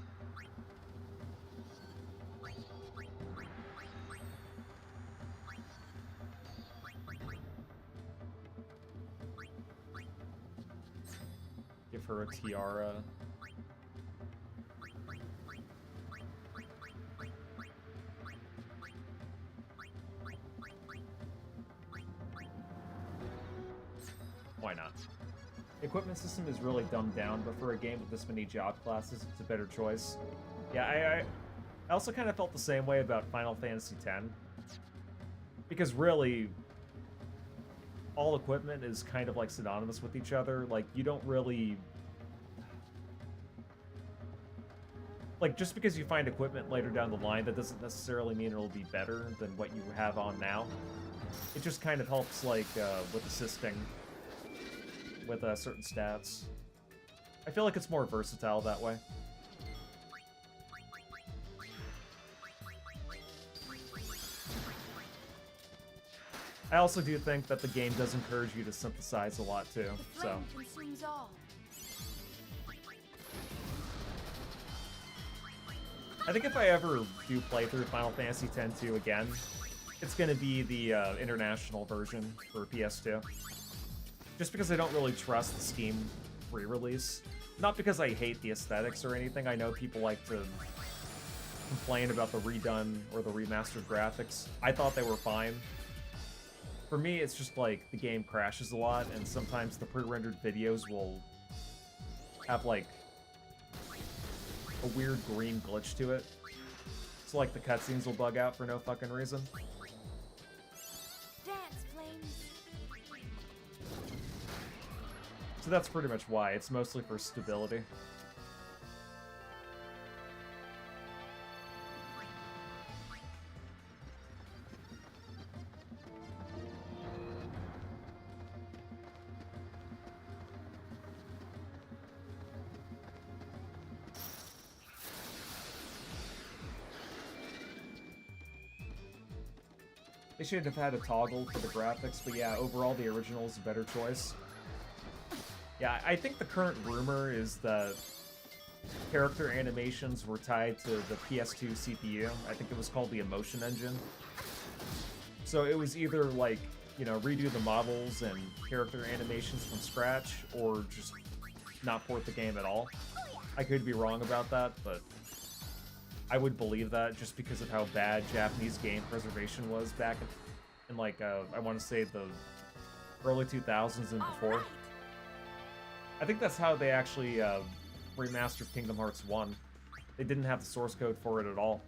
Give her a tiara. Why not? The equipment system is really dumbed down, but for a game with this many job classes, it's a better choice. Yeah, I also kind of felt the same way about Final Fantasy X. Because really, all equipment is kind of like synonymous with each other. Like, you don't really... Like, just because you find equipment later down the line, that doesn't necessarily mean it'll be better than what you have on now. It just kind of helps, like, with assisting with certain stats. I feel like it's more versatile that way. I also do think that the game does encourage you to synthesize a lot too, so. Consumes all. I think if I ever do play through Final Fantasy X-2 again, it's gonna be the international version for PS2. Just because I don't really trust the Steam re-release. Not because I hate the aesthetics or anything. I know people like to complain about the redone or the remastered graphics. I thought they were fine. For me, it's just like the game crashes a lot, and sometimes the pre-rendered videos will have like a weird green glitch to it. So like the cutscenes will bug out for no fucking reason. Dance, flames. So that's pretty much why. It's mostly for stability. They should have had a toggle for the graphics, but yeah, overall the original is a better choice. Yeah, I think the current rumor is that character animations were tied to the PS2 CPU. I think it was called the Emotion Engine. So it was either like, you know, redo the models and character animations from scratch, or just not port the game at all. I could be wrong about that, but I would believe that just because of how bad Japanese game preservation was back in like, I want to say the early 2000s and before. I think that's how they actually remastered Kingdom Hearts 1. They didn't have the source code for it at all.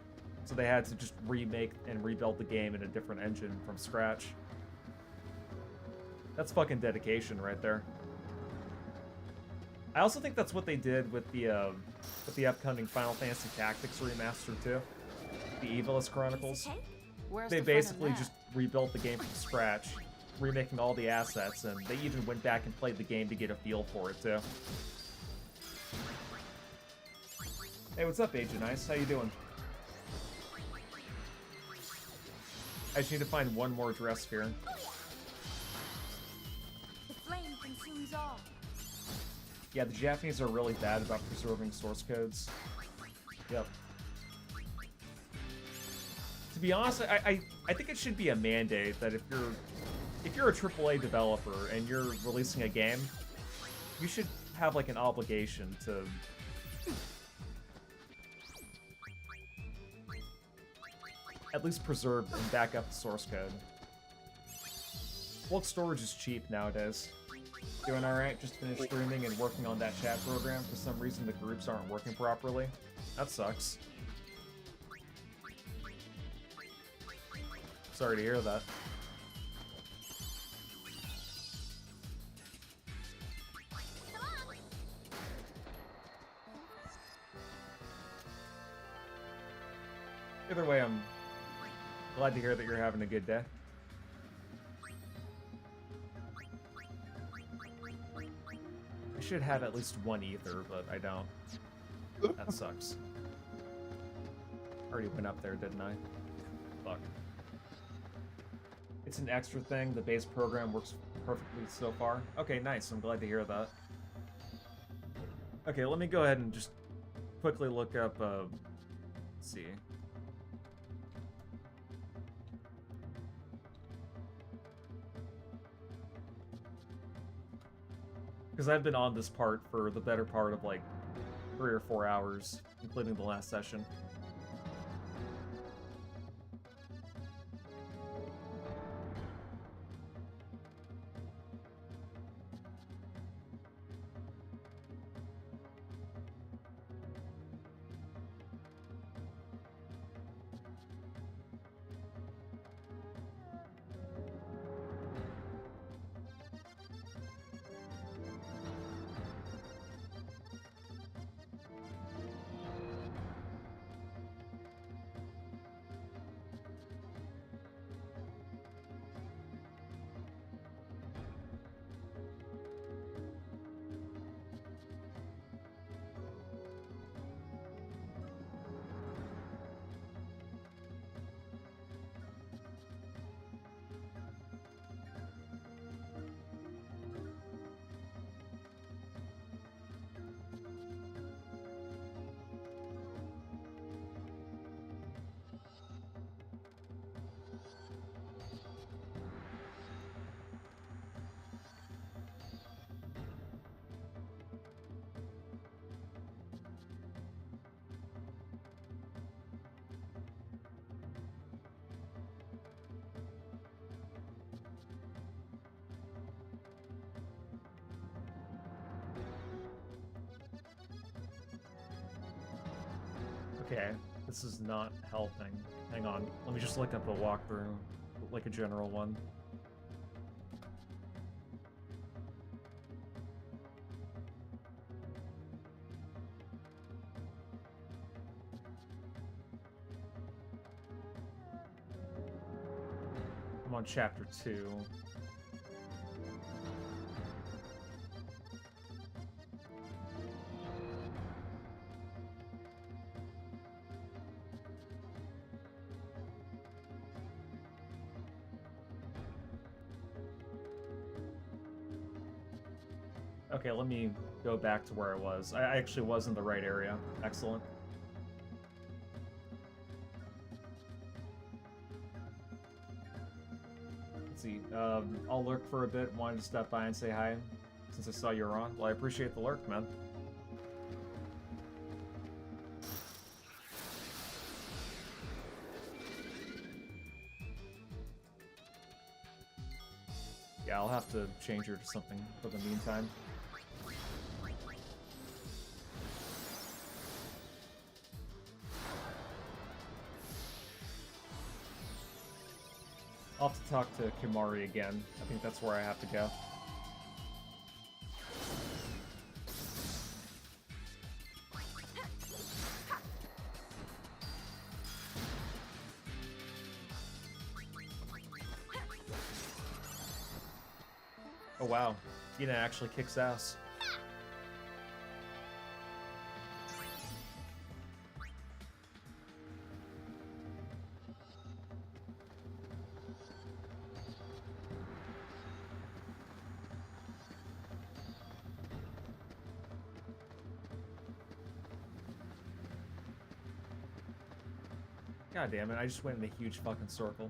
So they had to just remake and rebuild the game in a different engine from scratch. That's fucking dedication right there. I also think that's what they did with the upcoming Final Fantasy Tactics remaster too. The Evilus Chronicles. They basically just rebuilt the game from scratch, remaking all the assets, and they even went back and played the game to get a feel for it too. Hey, what's up, Agent Ice? How you doing? I just need to find one more dress here. The flame consumes all. Yeah, the Japanese are really bad about preserving source codes. Yep. To be honest, I think it should be a mandate that if you're a AAA developer and you're releasing a game, you should have like an obligation to at least preserve and back up the source code. Bulk storage is cheap nowadays. Doing alright, just finished streaming and working on that chat program. For some reason the groups aren't working properly. That sucks. Sorry to hear that. Either way, I'm glad to hear that you're having a good day. I should have at least one ether, but I don't. That sucks. Already went up there, didn't I? Fuck. It's an extra thing. The base program works perfectly so far. Okay, nice. I'm glad to hear that. Okay, let me go ahead and just quickly look up, let's see. Because I've been on this part for the better part of like 3 or 4 hours, including the last session. Okay, this is not helping. Hang on, let me just look up a walkthrough, like a general one. I'm on chapter 2. Okay, let me go back to where I was. I actually was in the right area. Excellent. Let's see. I'll lurk for a bit. Wanted to stop by and say hi since I saw you were on. Well, I appreciate the lurk, man. Yeah, I'll have to change her to something for the meantime. I'll have to talk to Kimari again. I think that's where I have to go. Oh wow, Tina actually kicks ass. God damn it, I just went in a huge fucking circle.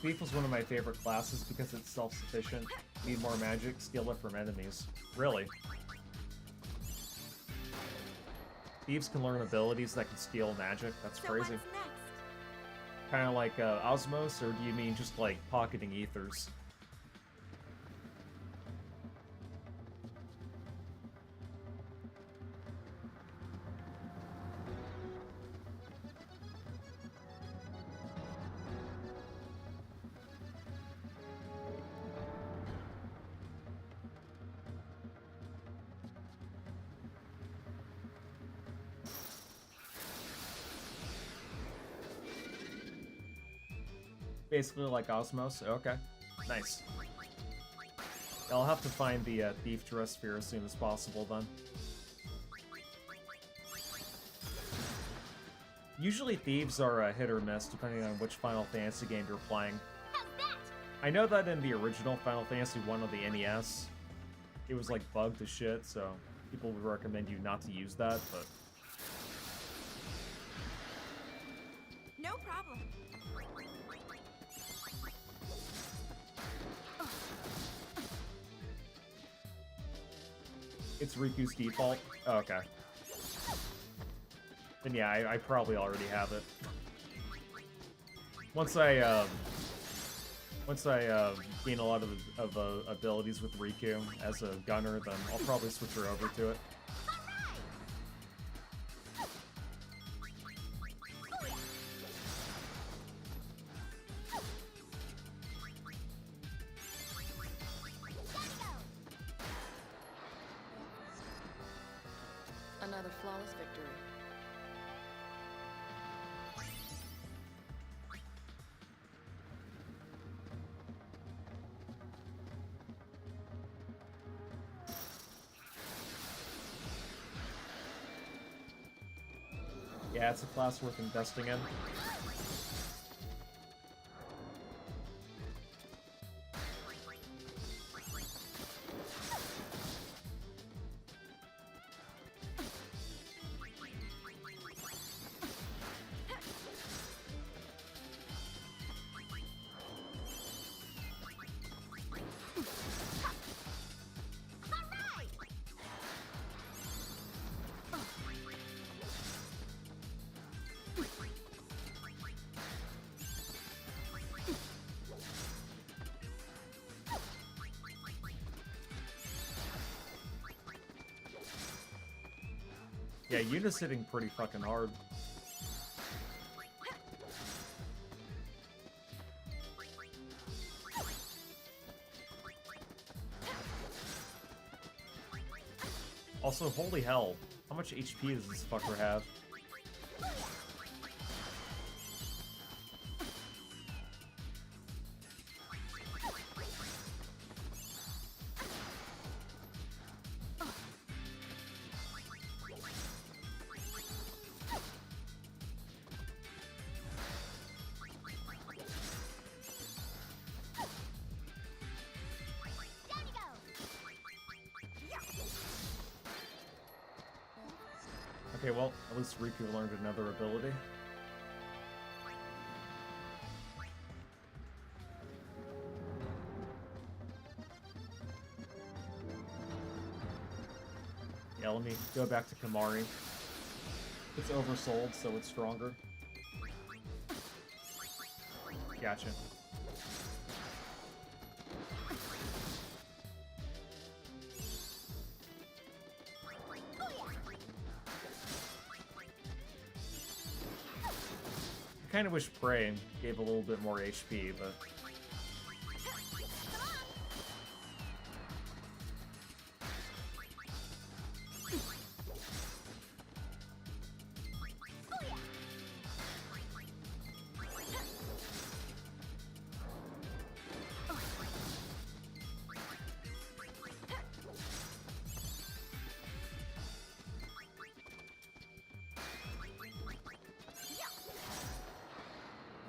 Thief was one of my favorite classes because it's self-sufficient. Need more magic, steal it from enemies. Really? Thieves can learn abilities that can steal magic. That's crazy. Kind of like Osmos, or do you mean just like pocketing ethers? Basically like Osmos. Okay, nice. I'll have to find the Thief Dress Sphere as soon as possible then. Usually thieves are a hit or miss depending on which Final Fantasy game you're playing. I know that in the original Final Fantasy 1 on the NES, it was like bugged to shit, so people would recommend you not to use that, but... No problem. It's Riku's default? Oh, okay. Then yeah, I probably already have it. Once I gain a lot of abilities with Riku as a gunner, then I'll probably switch her over to it. Another flawless victory. Yeah, it's a class worth investing in. Yeah, Yuna's hitting pretty fucking hard. Also, holy hell, how much HP does this fucker have? Okay, well, at least Riku learned another ability. Yeah, let me go back to Kamari. It's oversold, so it's stronger. Gotcha. I kind of wish Prey gave a little bit more HP, but...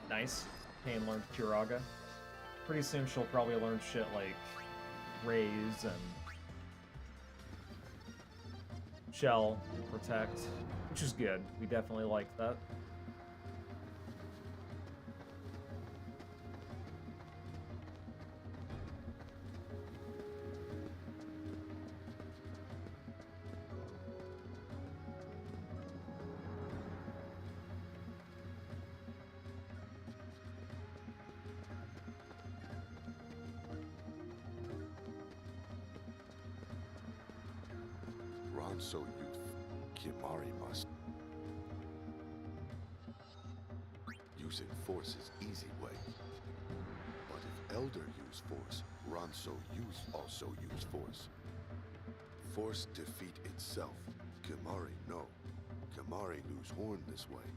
Nice. Pain learned Kiraga. Pretty soon she'll probably learn shit like Raise and Shell and Protect, which is good. We definitely like that. So youth, Kimari must. Using force is easy way. But if Elder use force, Ronso also use force. Force defeat itself. Kimari no. Kimari lose horn this way.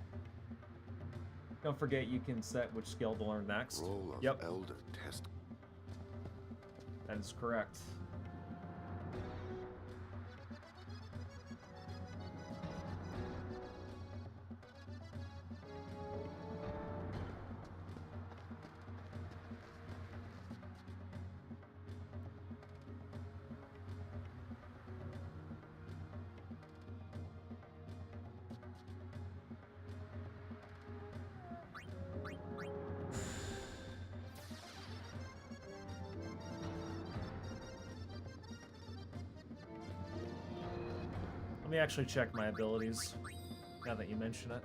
Don't forget you can set which skill to learn next. Role of Yep, Elder Test. that is correct. Let me actually check my abilities, now that you mention it.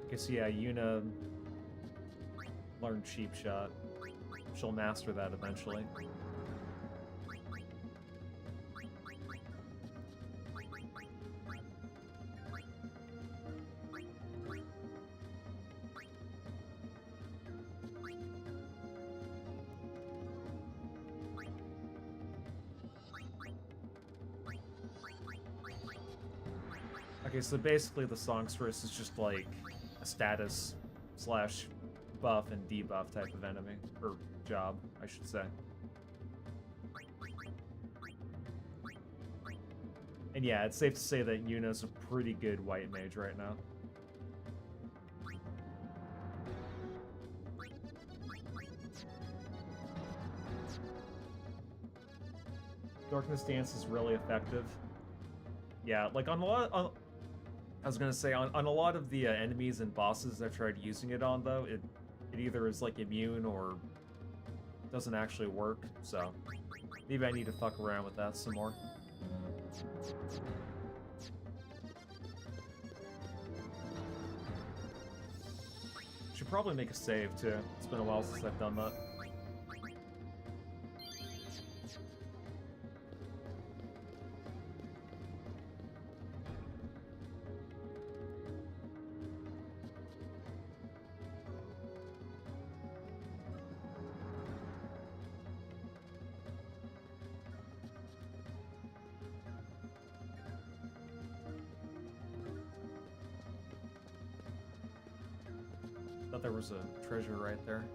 I guess, yeah, Yuna learned Cheap Shot. She'll master that eventually. Okay, so basically the songstress is just like a status slash buff and debuff type of enemy, or job, I should say. And yeah, it's safe to say that Yuna's a pretty good white mage right now. Darkness Dance is really effective. Yeah, like on a lot, I was gonna say, on a lot of the enemies and bosses I've tried using it on, though, it either is, like, immune or doesn't actually work, so maybe I need to fuck around with that some more. Should probably make a save, too. It's been a while since I've done that. There was a treasure right there.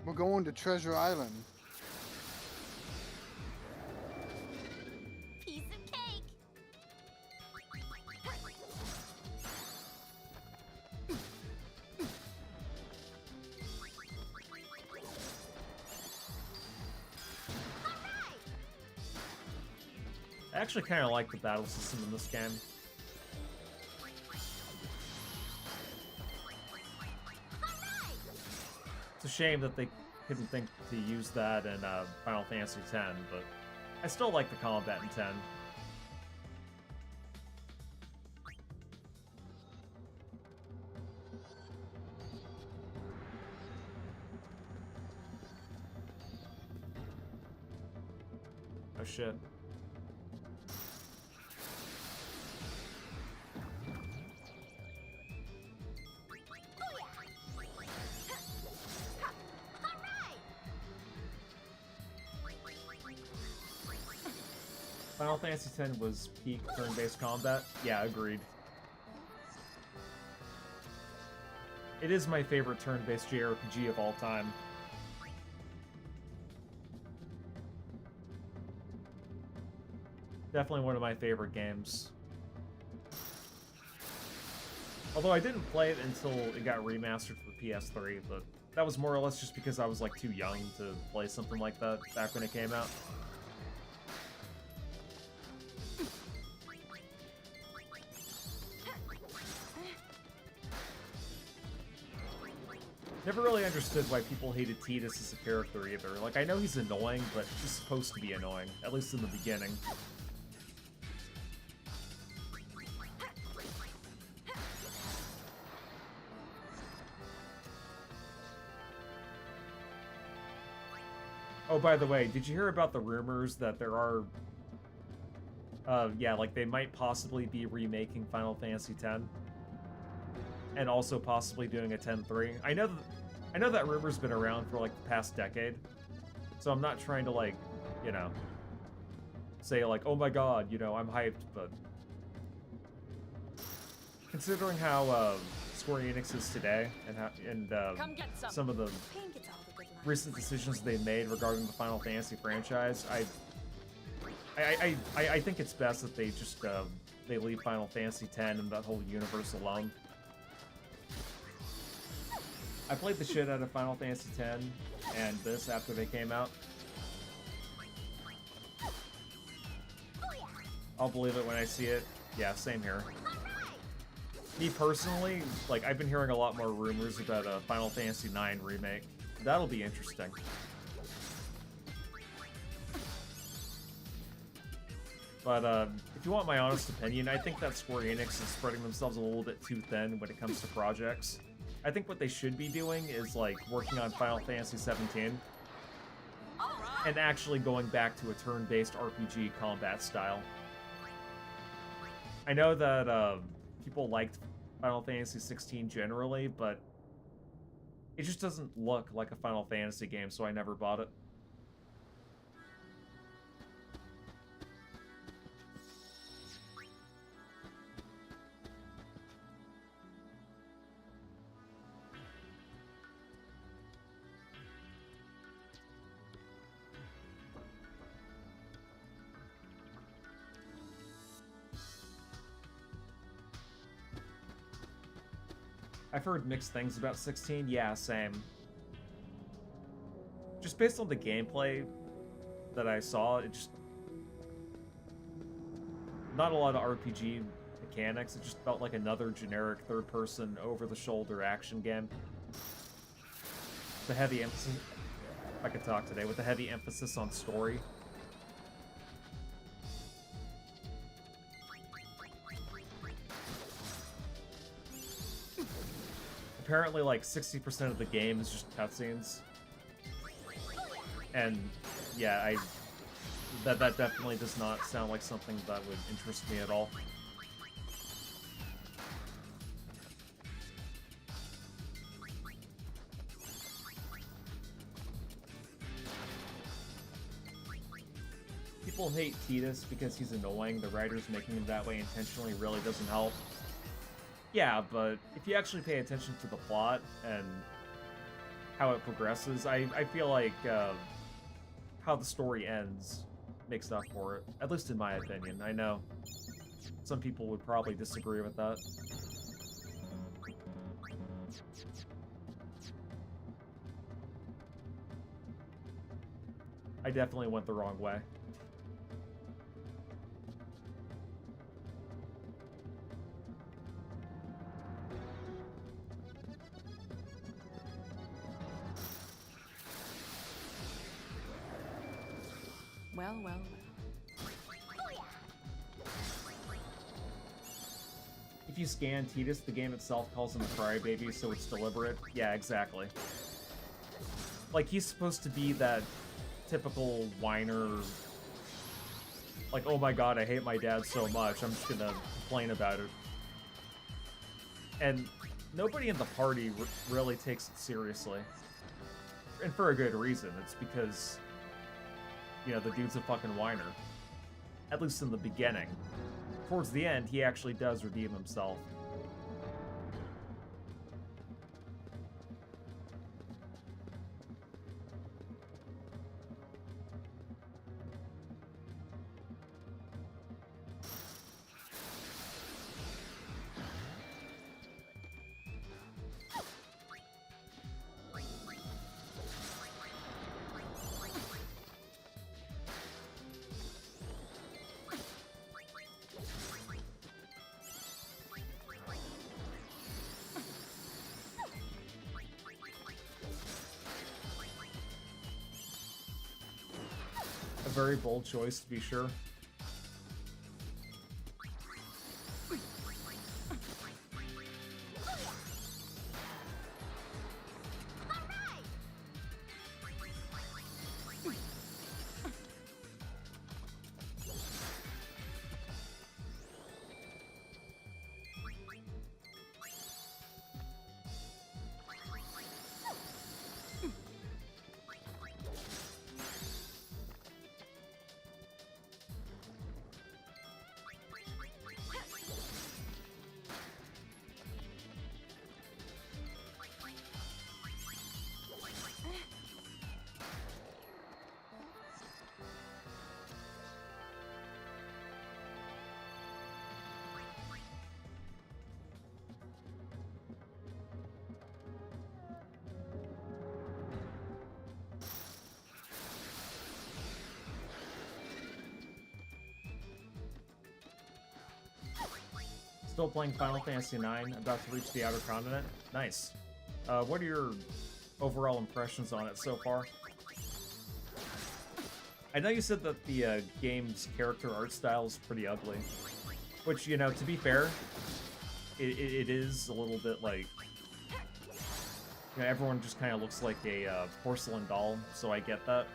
We're going to Treasure Island. Piece of cake. I actually kind of like the battle system in this game. It's a shame that they couldn't think to use that in Final Fantasy X, but I still like the combat in 10. Oh shit. Final Fantasy X was peak turn-based combat? Yeah, agreed. It is my favorite turn-based JRPG of all time. Definitely one of my favorite games. Although I didn't play it until it got remastered for PS3, but that was more or less just because I was like too young to play something like that back when it came out. Never really understood why people hated Tidus as a character either. Like, I know he's annoying, but he's supposed to be annoying, at least in the beginning. Oh, by the way, did you hear about the rumors that there are... yeah, like, they might possibly be remaking Final Fantasy X? And also possibly doing a 10-3. I know that rumor's been around for, like, the past decade. So I'm not trying to, like, you know, say like, oh my god, you know, I'm hyped, but considering how Square Enix is today and some of the Pain gets all the good lines. recent decisions they made regarding the Final Fantasy franchise, I think it's best that they just they leave Final Fantasy X and that whole universe alone. I played the shit out of Final Fantasy X and this after they came out. I'll believe it when I see it. Yeah, same here. Me personally, like, I've been hearing a lot more rumors about a Final Fantasy IX remake. That'll be interesting. But if you want my honest opinion, I think that Square Enix is spreading themselves a little bit too thin when it comes to projects. I think what they should be doing is, like, working on Final Fantasy XVII and actually going back to a turn-based RPG combat style. I know that people liked Final Fantasy XVI generally, but it just doesn't look like a Final Fantasy game, so I never bought it. I've heard mixed things about 16. Yeah, same. Just based on the gameplay that I saw, it just... not a lot of RPG mechanics. It just felt like another generic third-person, over-the-shoulder action game. The heavy emphasis... if I could talk today. With the heavy emphasis on story. Apparently, like, 60% of the game is just cutscenes. And, yeah, that definitely does not sound like something that would interest me at all. People hate Tidus because he's annoying. The writers making him that way intentionally really doesn't help. Yeah, but if you actually pay attention to the plot and how it progresses, I feel like how the story ends makes up for it. At least in my opinion. I know some people would probably disagree with that. I definitely went the wrong way. Well, well, well. If you scan Tidus, the game itself calls him a crybaby, so it's deliberate. Yeah, exactly. Like, he's supposed to be that typical whiner, like, oh my god, I hate my dad so much, I'm just gonna complain about it. And nobody in the party really takes it seriously. And for a good reason. It's because, you know, the dude's a fucking whiner. At least in the beginning. Towards the end, he actually does redeem himself. A very bold choice, to be sure. Still playing Final Fantasy IX, about to reach the Outer Continent. Nice. What are your overall impressions on it so far? I know you said that the game's character art style is pretty ugly. Which, you know, to be fair, it is a little bit like... You know, everyone just kind of looks like a porcelain doll, so I get that.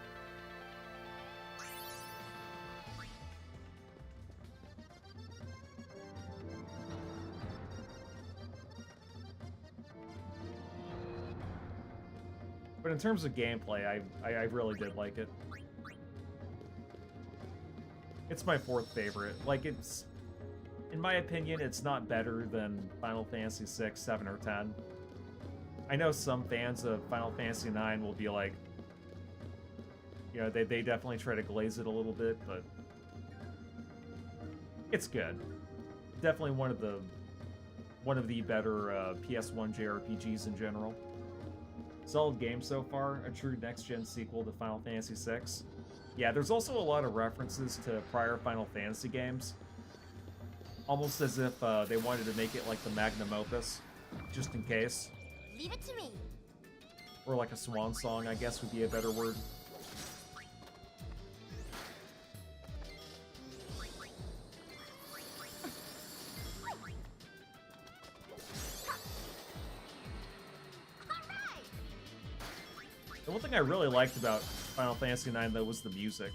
But in terms of gameplay, I really did like it. It's my 4th favorite. Like, it's... In my opinion, it's not better than Final Fantasy 6, 7, or 10. I know some fans of Final Fantasy 9 will be like... You know, they definitely try to glaze it a little bit, but... It's good. Definitely one of the better PS1 JRPGs in general. Solid game so far, a true next-gen sequel to Final Fantasy VI. Yeah, there's also a lot of references to prior Final Fantasy games. Almost as if they wanted to make it like the magnum opus, just in case. Leave it to me. Or like a swan song, I guess would be a better word. The one thing I really liked about Final Fantasy IX, though, was the music.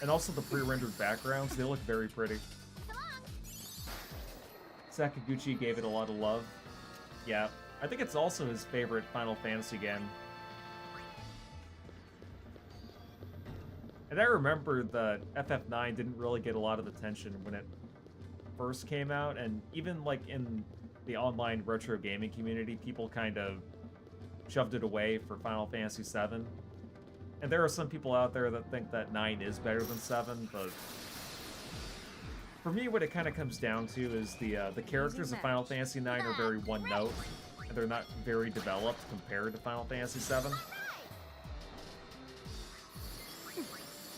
And also the pre-rendered backgrounds, they look very pretty. Sakaguchi gave it a lot of love. Yeah, I think it's also his favorite Final Fantasy game. And I remember that FF9 didn't really get a lot of attention when it first came out, and even like in the online retro gaming community, people kind of shoved it away for Final Fantasy VII. And there are some people out there that think that 9 is better than 7, but for me, what it kind of comes down to is the characters of Final Fantasy IX are very one-note, and they're not very developed compared to Final Fantasy VII.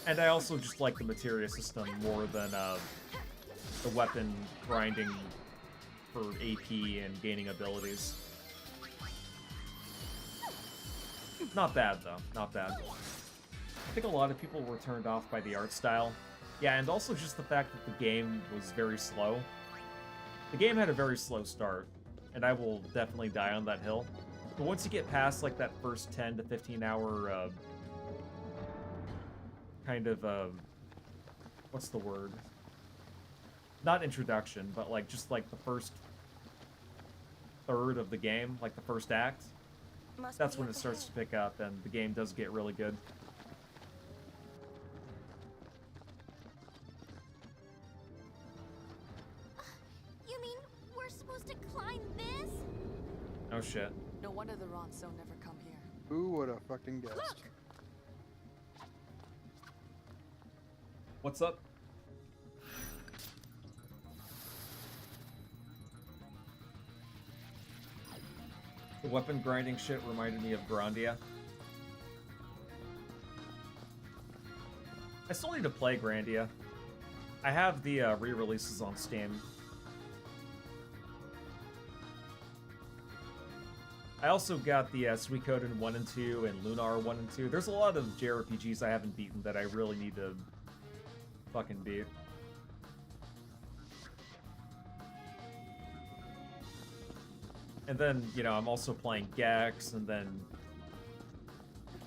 And I also just like the materia system more than the weapon grinding for AP and gaining abilities. Not bad, though. Not bad. I think a lot of people were turned off by the art style. Yeah, and also just the fact that the game was very slow. The game had a very slow start, and I will definitely die on that hill. But once you get past, like, that first 10 to 15 hour, kind of, what's the word? Not introduction, but, like, just, like, the first third of the game, like the first act. That's when it starts to pick up, and the game does get really good. You mean we're supposed to climb this? Oh shit. No wonder the Ronso never come here. Who would have fucking guessed? Look! What's up? The weapon grinding shit reminded me of Grandia. I still need to play Grandia. I have the re-releases on Steam. I also got the Suikoden 1 and 2 and Lunar 1 and 2. There's a lot of JRPGs I haven't beaten that I really need to fucking beat. And then, you know, I'm also playing Gex, and then...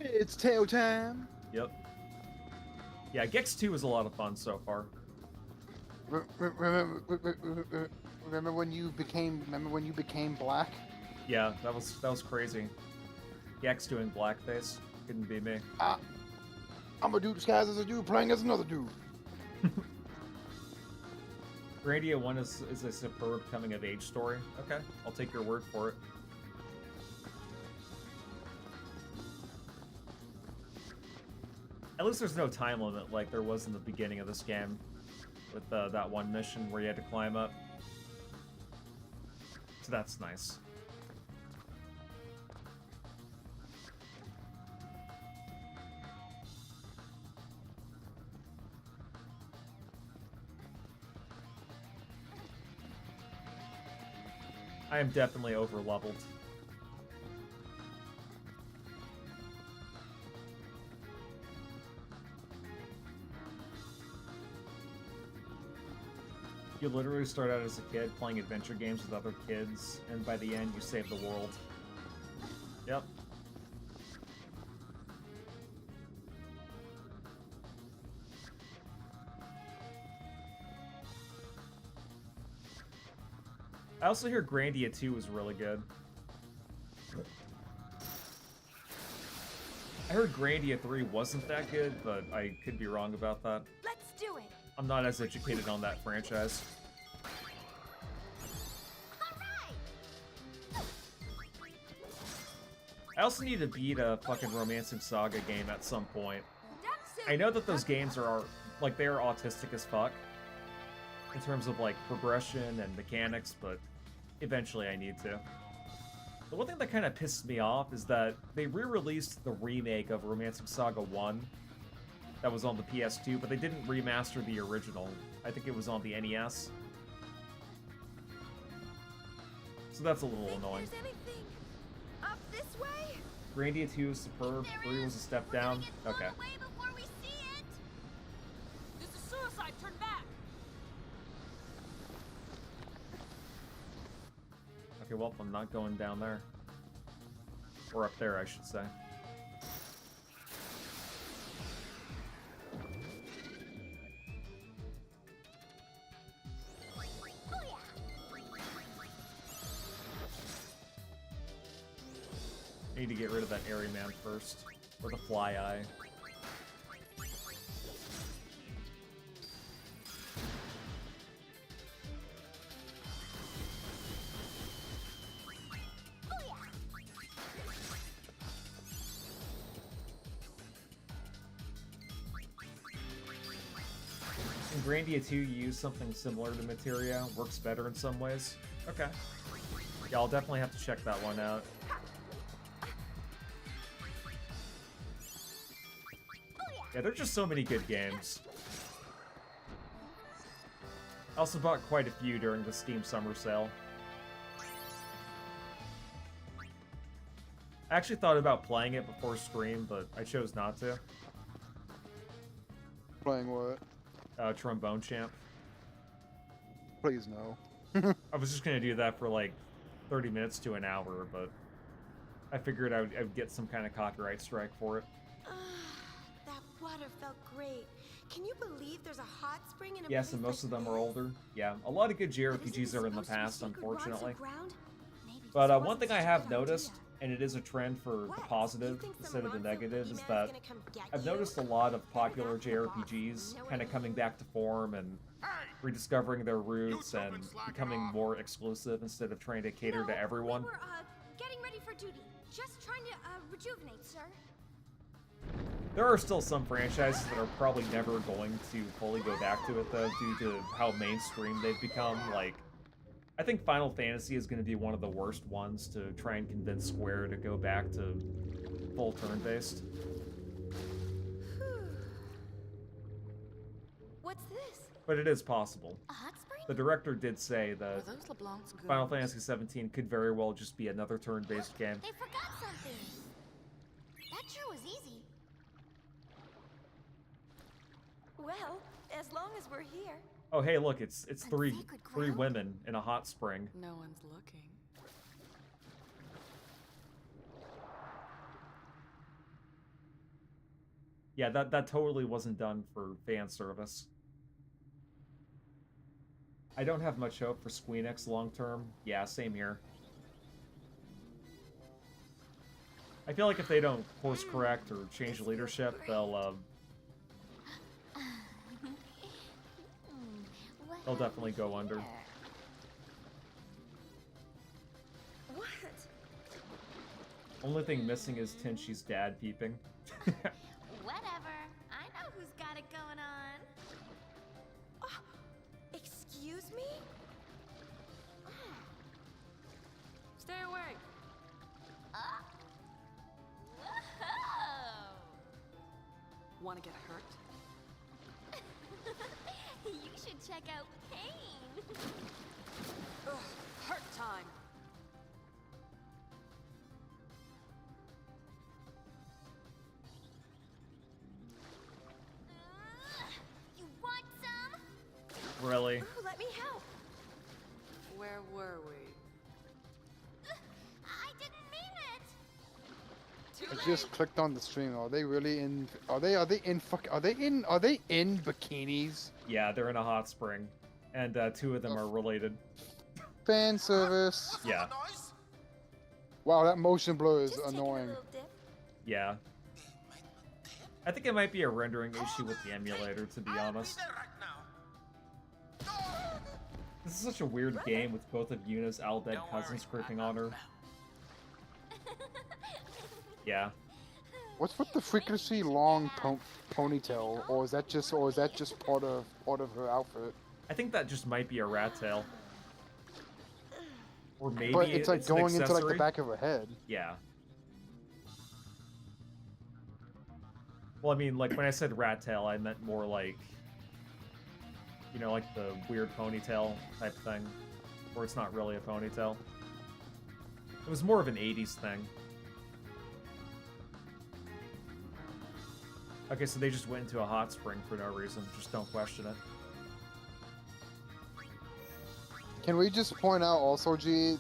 It's tail time! Yep. Yeah, Gex 2 was a lot of fun so far. Remember when you became black? Yeah, that was crazy. Gex doing blackface. Couldn't be me. I'm a dude disguised as a dude playing as another dude. Grandia 1 is a superb coming-of-age story. Okay, I'll take your word for it. At least there's no time limit like there was in the beginning of this game. With that one mission where you had to climb up. So that's nice. I am definitely over-leveled. You literally start out as a kid playing adventure games with other kids, and by the end you save the world. Yep. I also hear Grandia 2 was really good. I heard Grandia 3 wasn't that good, but I could be wrong about that. Let's do it. I'm not as educated on that franchise. I also need to beat a fucking Romancing Saga game at some point. I know that those games are, like, they are autistic as fuck in terms of, like, progression and mechanics, but eventually I need to. The one thing that kind of pisses me off is that they re-released the remake of Romancing Saga 1 that was on the PS2, but they didn't remaster the original. I think it was on the NES. So that's a little annoying. There's anything up this way? Grandia 2 is superb, 3 was a step down. Okay. Before we see it. This is suicide. Turn back. Okay, well, I'm not going down there. Or up there, I should say. I need to get rid of that airy man first. Or the fly eye. In Grandia 2, you use something similar to Materia. Works better in some ways. Okay. Yeah, I'll definitely have to check that one out. Yeah, there's just so many good games. I also bought quite a few during the Steam Summer Sale. I actually thought about playing it before stream, but I chose not to. Playing what? Trombone Champ. Please no. I was just gonna do that for like 30 minutes to an hour, but I figured I would get some kind of copyright strike for it. That water felt great. Can you believe there's a hot spring in a Yes, place and most like of them this? are older. Yeah, a lot of good But isn't JRPGs this are in the supposed to be past, sacred rocks unfortunately. or ground? Maybe this But one wasn't thing I such a have good noticed, idea. and it is a trend for the What? positive You think some instead of the Ronso negative, is boogeyman's that gonna come get I've you? noticed a lot of popular Better ask the boss. JRPGs No kind of way. coming back to form and rediscovering their roots and becoming more exclusive instead of trying to cater to everyone. We were, getting ready for duty. Just trying to, rejuvenate, sir. There are still some franchises that are probably never going to fully go back to it, though, due to how mainstream they've become. Like, I think Final Fantasy is going to be one of the worst ones to try and convince Square to go back to full turn-based. What's this? But it is possible. A hot spring? The director did say that Are those LeBlanc's goons? Final Fantasy 17 could very well just be another turn-based game. They forgot something. That sure was easy. Well, as long as we're here. Oh, hey, look, it's three sacred three ground? women in a hot spring. No one's looking. Yeah, that totally wasn't done for fan service. I don't have much hope for Squeenix long term. Yeah, same here. I feel like if they don't course correct or change leadership, they'll definitely go under. What? Only thing missing is Tenshi's dad peeping. Whatever. I know who's got it going on. Oh, excuse me? Stay away. Whoa! Want to get hurt? You should check out Pain. Ugh, hurt time. Really? Ooh, let me help. Where were we? I didn't mean it. I just clicked on the stream. Are they really in? Are they in bikinis? Yeah, they're in a hot spring, and 2 of them are related. Fan service. Yeah. Wow, that motion blur is Just taking a annoying. little dip. Yeah. I think it might be a rendering issue with the emulator, to be honest. This is such a weird game with both of Yuna's Al-dead cousins creeping on her. Yeah. What's with the freakishly long ponytail, or is that just part of her outfit? I think that just might be a rat tail. Or maybe But it's like going an into like the accessory. back of her head. Yeah. Well, I mean, like, when I said rat tail, I meant more like, you know, like the weird ponytail type thing, where it's not really a ponytail. It was more of an 80s thing. Okay, so they just went into a hot spring for no reason. Just don't question it. Can we just point out also, G,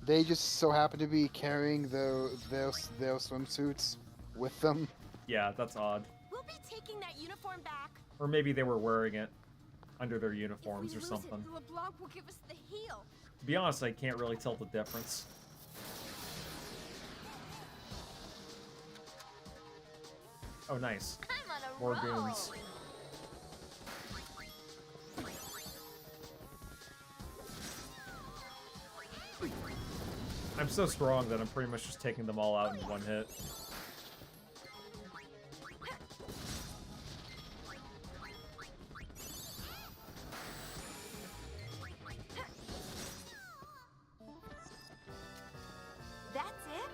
they just so happen to be carrying their swimsuits with them. Yeah, that's odd. We'll be taking that uniform back. Or maybe they were wearing it under their If we uniforms or lose something. it, LeBlanc will give us the heel. To be honest, I can't really tell the difference. Oh, nice. I'm on a More roll. goons. I'm so strong that I'm pretty much just taking them all out in one hit. That's it?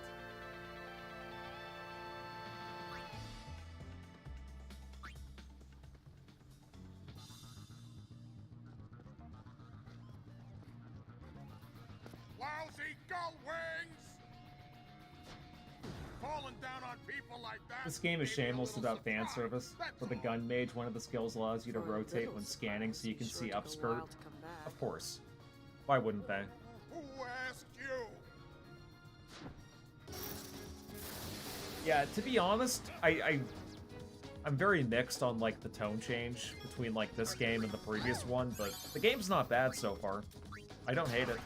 Lousy gull wings! Falling down on people like that. This game is shameless about fan service. For the gun mage, one of the skills allows you to rotate when scanning so you can see upskirt. Of course. Why wouldn't they? Who asked you? Yeah, to be honest, I'm very mixed on like the tone change between like this game and the previous one, but the game's not bad so far. I don't hate it.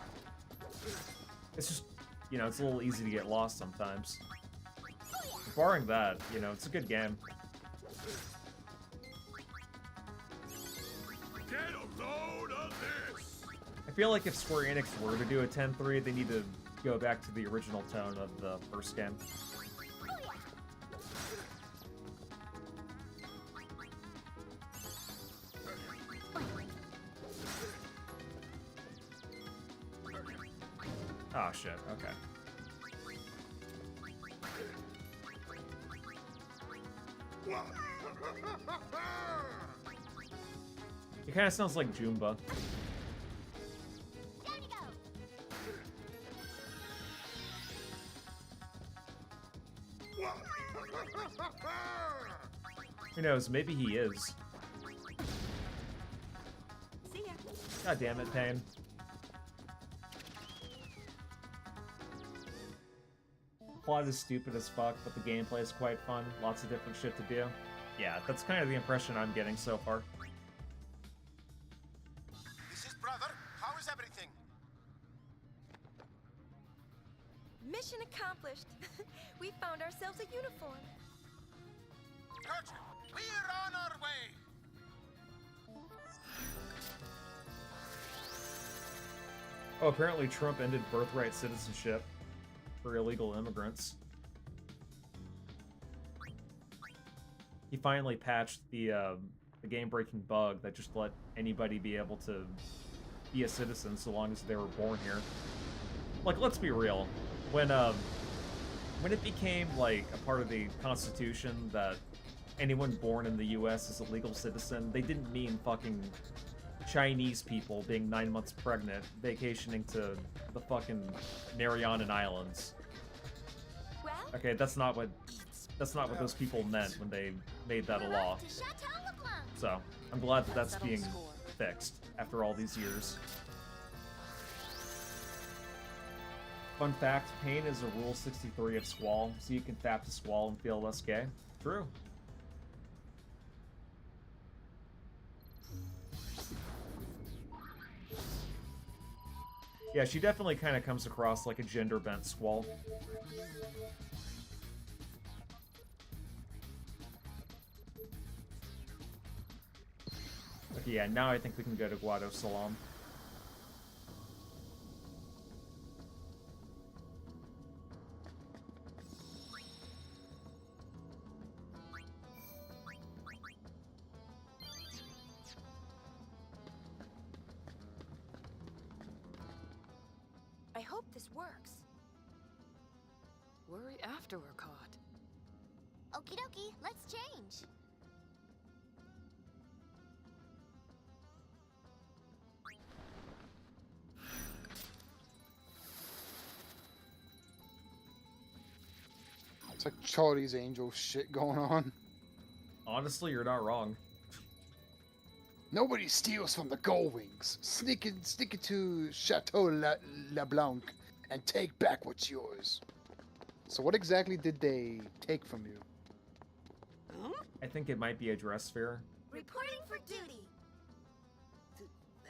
It's just, you know, it's a little easy to get lost sometimes. Barring that, you know, it's a good game. Get a load of this! I feel like if Square Enix were to do a 10-3, they need to go back to the original tone of the first game. Oh shit, okay. It kind of sounds like Joomba. Who knows, maybe he is. See ya. God damn it, Pain. The plot is stupid as fuck, but the gameplay is quite fun. Lots of different shit to do. Yeah, that's kind of the impression I'm getting so far. This is brother. How is everything? Mission accomplished. We found ourselves a uniform. Urgent. We're on our way. Oh, apparently Trump ended birthright citizenship for illegal immigrants. He finally patched the game-breaking bug that just let anybody be able to be a citizen so long as they were born here. Like, let's be real. When it became, like, a part of the Constitution that anyone born in the US is a legal citizen, they didn't mean fucking Chinese people being 9 months pregnant vacationing to the fucking Marianan Islands. Well, Okay, that's not what those people meant when they made that a law. to Chateau LeBlanc. So, I'm glad that that's being fixed after all these years. Fun fact, pain is a rule 63 of Squall, so you can tap to Squall and feel less gay. True. Yeah, she definitely kind of comes across like a gender-bent Squall. Okay, yeah, now I think we can go to Guado Salam. I hope this works. Worry after we're caught. Okie dokie, let's change. It's like Charlie's Angels shit going on. Honestly, you're not wrong. Nobody steals from the Goldwings. Sneak it to Chateau La Blanc and take back what's yours. So what exactly did they take from you? I think it might be a dress sphere. Reporting for duty.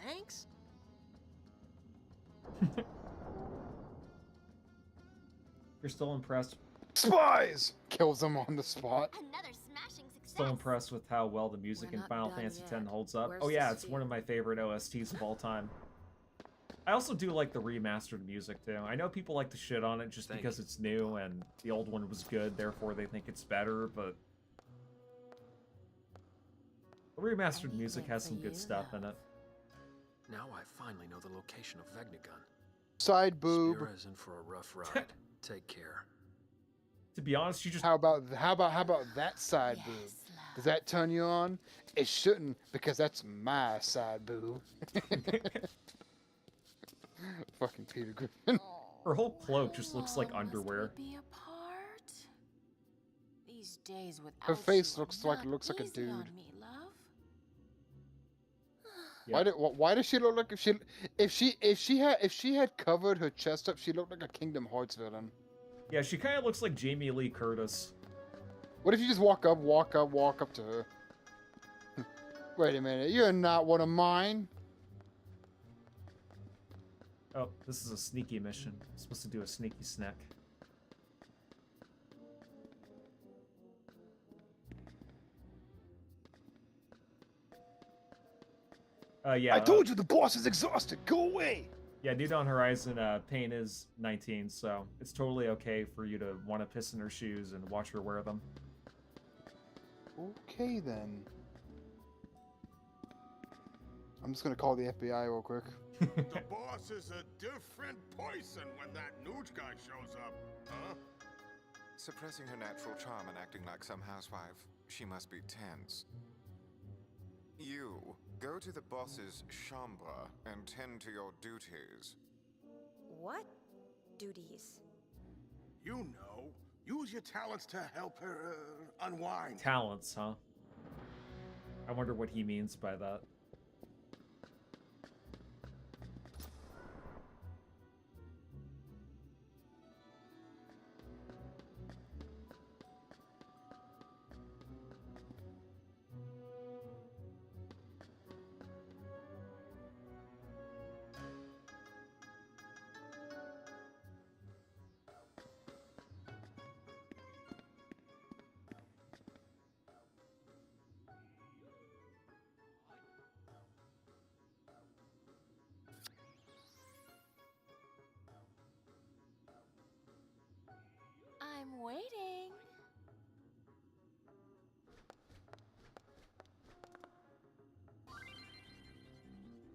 Thanks? You're still impressed? Spies! Kills them on the spot. Another smashing success. Still impressed with how well the music We're in not Final done Fantasy yet. X holds up. Where's Oh the yeah, it's speed? one of my favorite OSTs of all time. I also do like the remastered music too. I know people like to shit on it just because it's new and the old one was good, therefore they think it's better, but the remastered music has some good stuff in it. Now I finally know the location of Vegnagun. Side boob. Spira's in for a rough ride. Take care. To be honest, you just How about that side boob? Does that turn you on? It shouldn't, because that's my side boob. Fucking Peter Griffin. her whole cloak just looks like underwear. Be apart? These days without Her face you are looks like not a easy dude. on me, love. Yeah. Why does she look like if she had covered her chest up, she looked like a Kingdom Hearts villain. Yeah, she kind of looks like Jamie Lee Curtis. What if you just walk up to her? Wait a minute, you're not one of mine. Oh, this is a sneaky mission. I'm supposed to do a sneaky snack. Yeah. I told you the boss is exhausted. Go away. Yeah, New Dawn Horizon, pain is 19, so it's totally okay for you to want to piss in her shoes and watch her wear them. Okay then. I'm just gonna call the FBI real quick. The boss is a different person when that Nuge guy shows up, huh? Suppressing her natural charm and acting like some housewife, she must be tense. You, go to the boss's chambre and tend to your duties. What duties? You know, use your talents to help her unwind. Talents, huh? I wonder what he means by that. I'm waiting.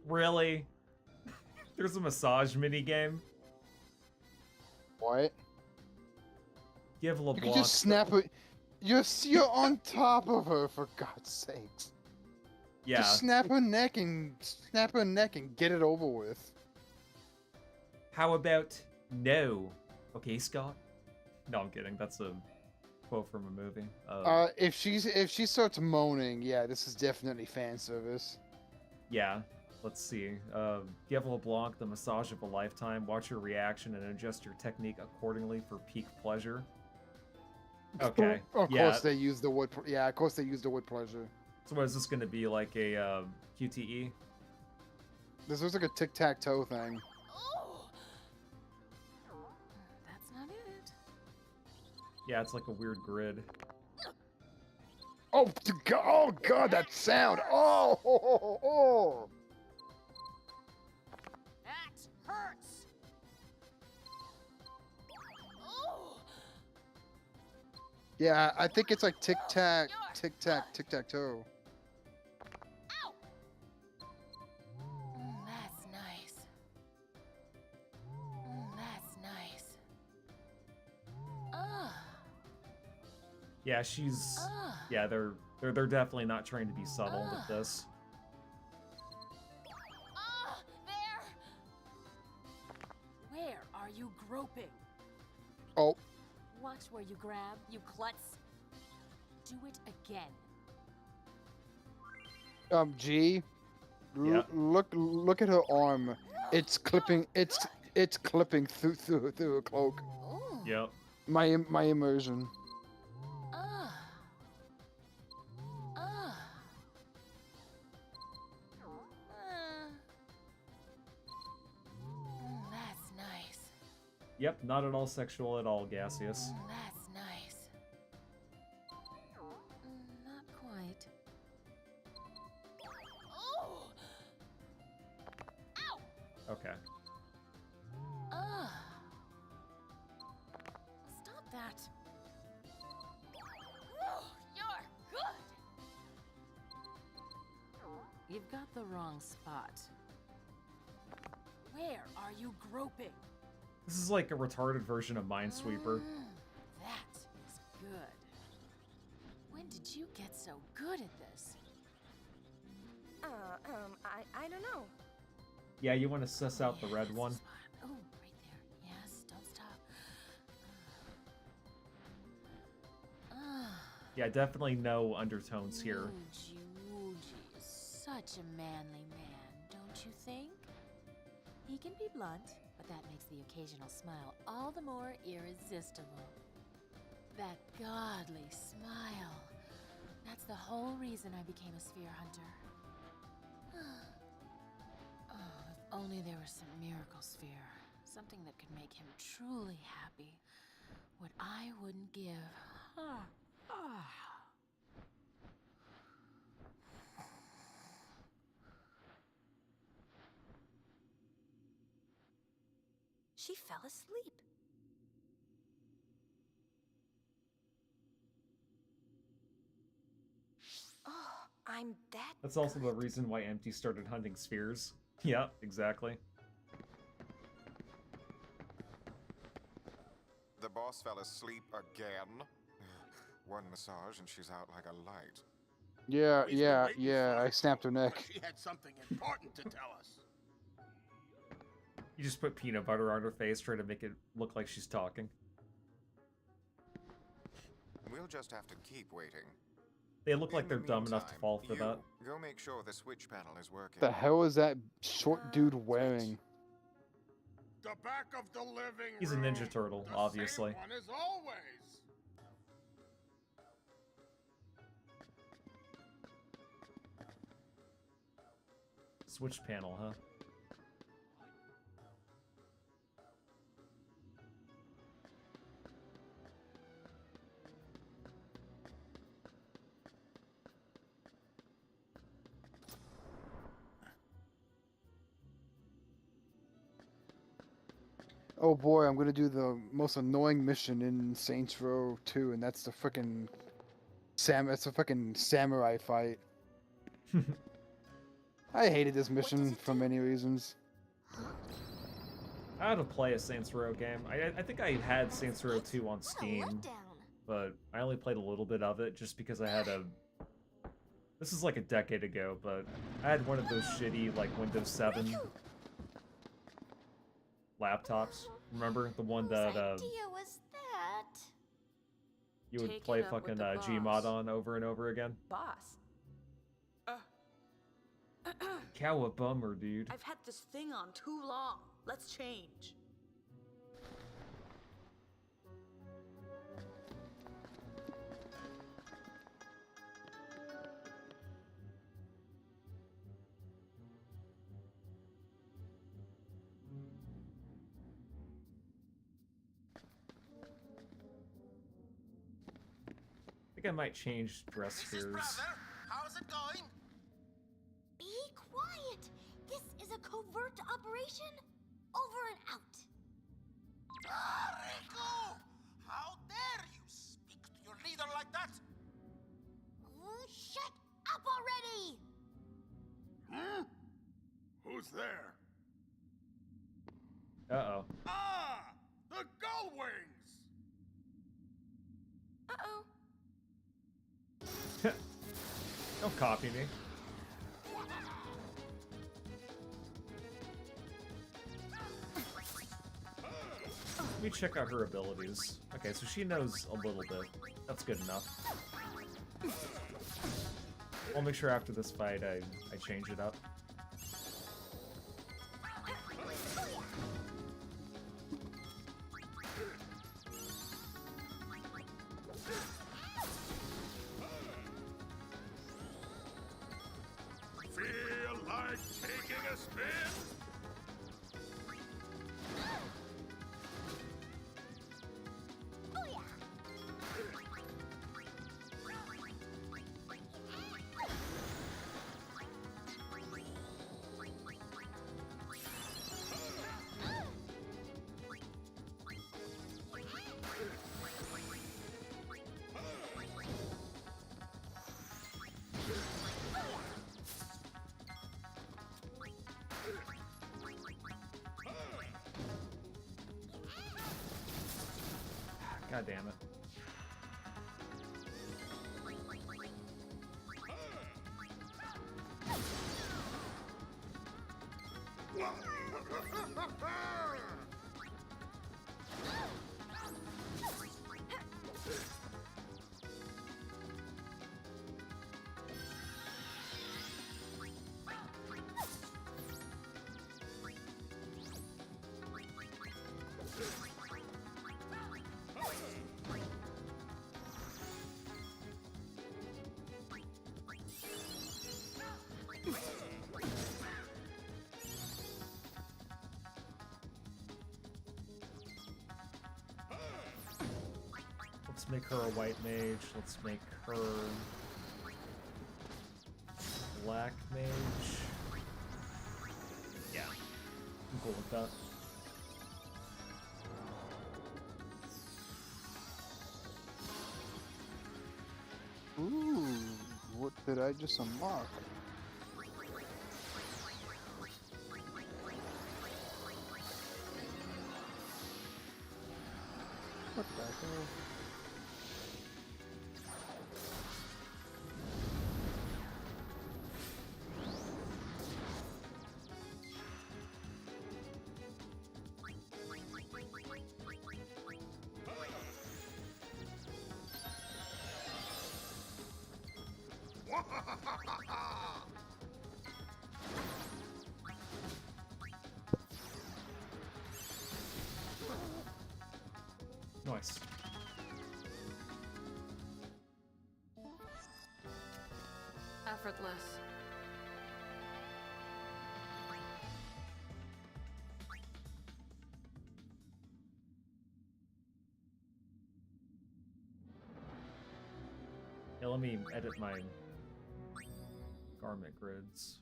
Really? There's a massage minigame? What? Give You LeBlanc... can just snap it. You're on top of her, for God's sakes. Yeah. Just snap her neck and get it over with. How about no? Okay, Scott? No, I'm kidding. That's a quote from a movie. If she starts moaning, yeah, this is definitely fan service. Yeah. Let's see. Diablo Blanc, the massage of a lifetime. Watch your reaction and adjust your technique accordingly for peak pleasure. Okay. Of yeah. course they use the word. Yeah, of course they use the word pleasure. So what is this going to be, like a QTE? This looks like a tic-tac-toe thing. Oh! That's not it. Yeah, it's like a weird grid. Oh, oh God, that sound! Oh, oh. That hurts. Oh! Yeah, I think it's like tic-tac, tic-tac, tic-tac-toe. Ow! That's nice. That's nice. Ah. Yeah, she's. Yeah, they're definitely not trying to be subtle with this. Ah, there. Where are you groping? Oh. Watch where you grab, you klutz. Do it again. G. Look at her arm. It's clipping. It's clipping through a cloak. Yep. My immersion. That's nice. Yep, not at all sexual at all, Gaseous. That's nice. Not quite. Oh! Ow! Okay. Stop that. Oh, you're good. You've got the wrong spot. Where are you groping? This is like a retarded version of Minesweeper. That is good. When did you get so good at this? I don't know. Yeah, you want to suss out the red one? Oh, right there. Yes, don't stop. Yeah, definitely no undertones here. Woogie is such a manly man, don't you think? He can be blunt, but that makes the occasional smile all the more irresistible. That godly smile. That's the whole reason I became a sphere hunter. Oh, if only there was some miracle sphere. Something that could make him truly happy. What I wouldn't give. She fell asleep. Oh, I'm that. That's also the reason why Empty started hunting spheres. Yeah, exactly. The boss fell asleep again. One massage and she's out like a light. Yeah. I snapped her neck. She had something important to tell us. You just put peanut butter on her face, trying to make it look like she's talking. We'll just have to keep waiting. They look like they're dumb enough to fall for that. Go make sure the switch panel is working. The hell is that short dude wearing? The back of the living He's a room. Ninja Turtle, The obviously. Same one as always. Switch panel, huh? Oh boy, I'm gonna do the most annoying mission in Saints Row 2, and that's the frickin' it's a fucking samurai fight. I hated this mission for many reasons. I had to play a Saints Row game. I think I had Saints Row 2 on Steam, but I only played a little bit of it just because I had a... This is like a decade ago, but I had one of those shitty, like, Windows 7 laptops. Remember? The one that, was that? you would Take play it up with fucking the Gmod boss. on over and over again? Boss. Cowabummer, dude. I've had this thing on too long. Let's change. I think I might change dress spheres. How's it going? Be quiet! This is a covert operation. Over and out. Rico! How dare you speak to your leader like that? Shut up already! Hmm? Who's there? Uh-oh. Ah! The gull wings! Uh-oh. Don't copy me. Let me check out her abilities. Okay, so she knows a little bit. That's good enough. I'll make sure after this fight I change it up. Feel like taking a spin? God damn it. Let's make her a white mage. Let's make her black mage. Yeah, I'm cool with that. Ooh, what did I just unlock? What the hell? Nice. Effortless. Yeah, let me edit my garment grids.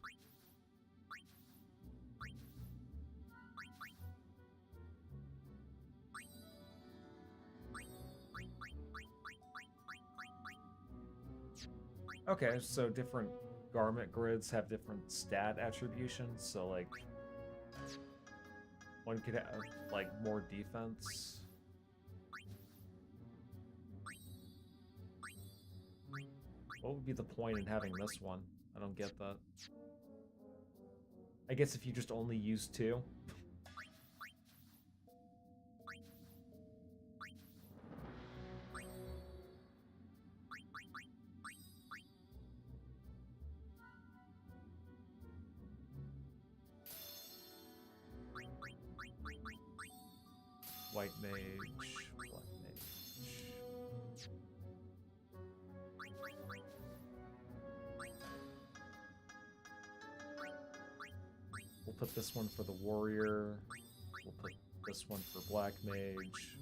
Okay, so different garment grids have different stat attributions, so like one could have like more defense. What would be the point in having this one? I don't get that. I guess if you just only use two. white mage, black mage. We'll put this one for the warrior. We'll put this one for black mage,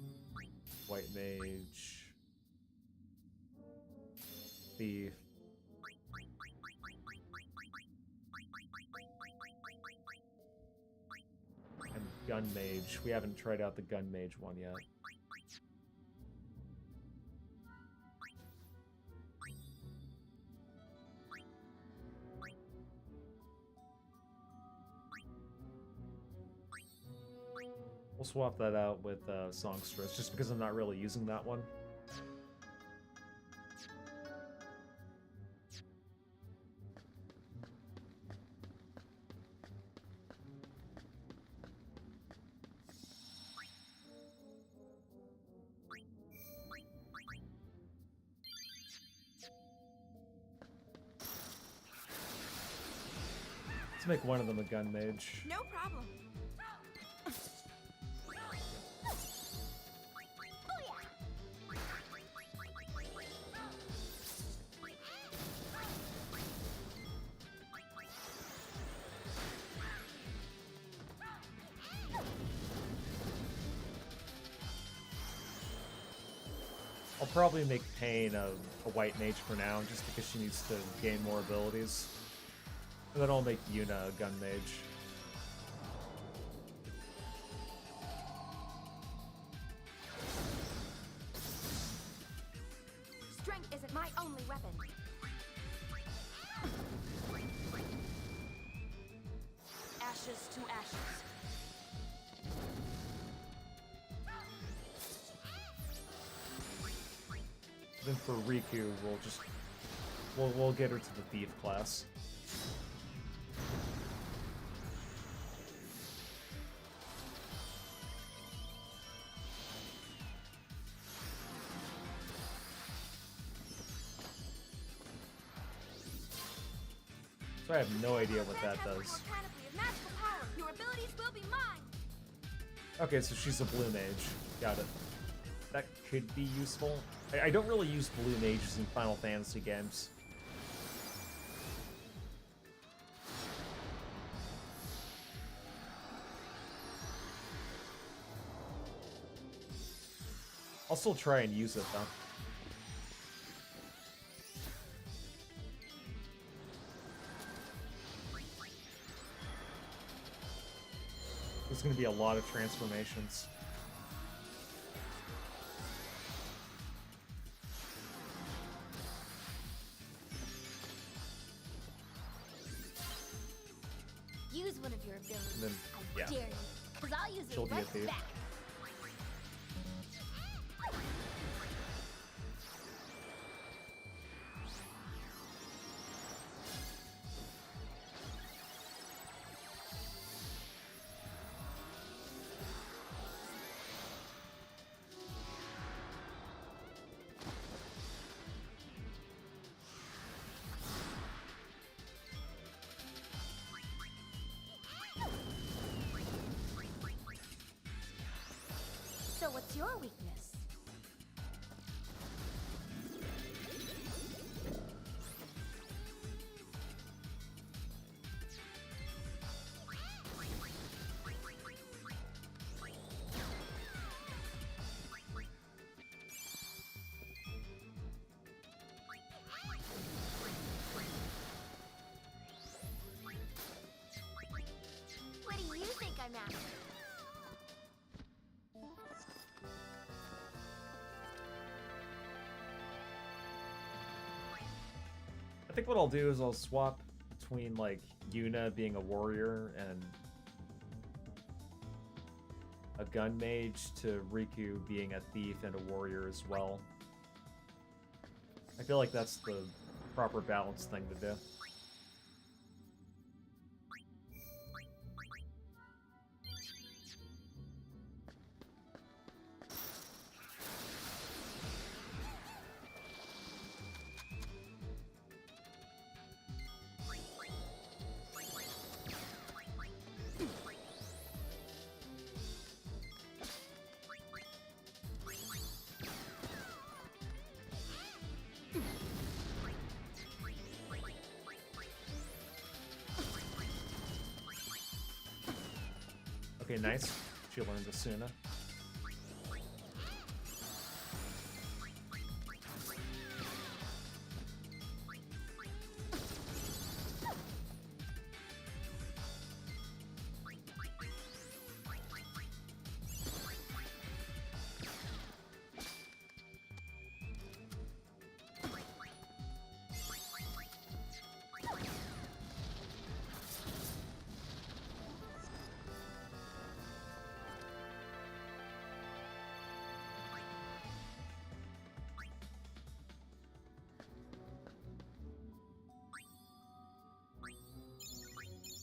white mage, thief. And gun mage. We haven't tried out the gun mage one yet. We'll swap that out with Songstress, just because I'm not really using that one. Let's make one of them a gun mage. No problem. I'll probably make Pain a white mage for now, just because she needs to gain more abilities. And then I'll make Yuna a gun mage. Strength isn't my only weapon. Ashes to ashes. Then for Riku, we'll get her to the thief class. So I have no idea what that does. Your abilities will be mine. Okay, so she's a blue mage. Got it. That could be useful. I don't really use blue mages in Final Fantasy games. I'll still try and use it, though. There's going to be a lot of transformations. Use one of your abilities. And then, yeah. I dare you, because I'll use She'll it be a right thief. back. So what's your weakness? What do you think I'm after? I think what I'll do is I'll swap between, like, Yuna being a warrior and a gun mage to Riku being a thief and a warrior as well. I feel like that's the proper balanced thing to do. Okay, nice. She learned Asuna.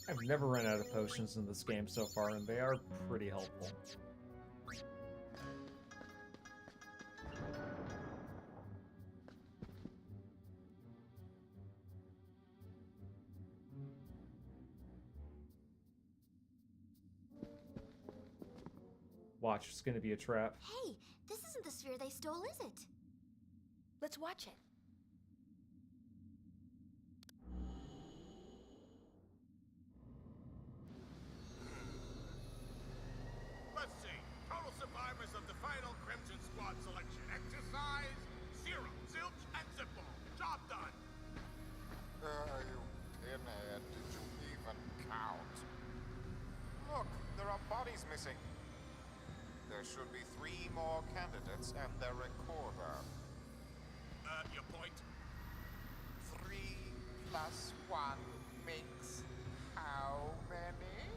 I've never run out of potions in this game so far, and they are pretty helpful. Watch, it's gonna be a trap. Hey, this isn't the sphere they stole, is it? Let's watch it. Let's see. Total survivors of the final Crimson Squad selection exercise: 0, zilch, and zippo. Job done. You pinhead, did you even count? Look, there are bodies missing. There should be 3 more candidates and their recorder. Your point? 3 plus 1 makes how many?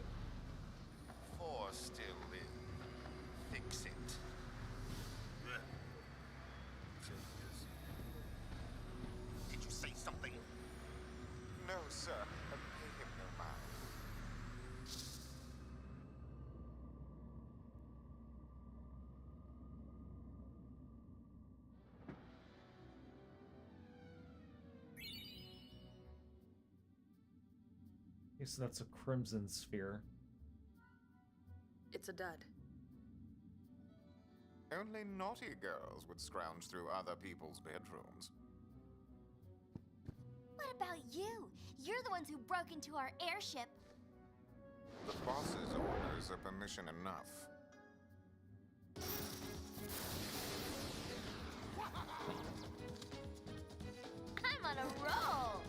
4 still in. Fix it. Did you say something? No, sir. Pay him no mind. Okay, so that's a crimson sphere. It's a dud. Only naughty girls would scrounge through other people's bedrooms. What about you? You're the ones who broke into our airship. The boss's orders are permission enough. I'm on a roll.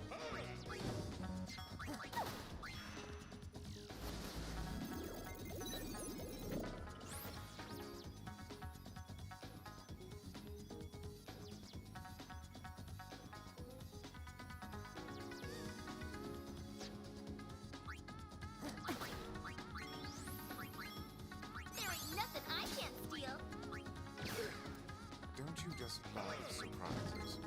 There ain't nothing I can't steal. Don't you just love surprises?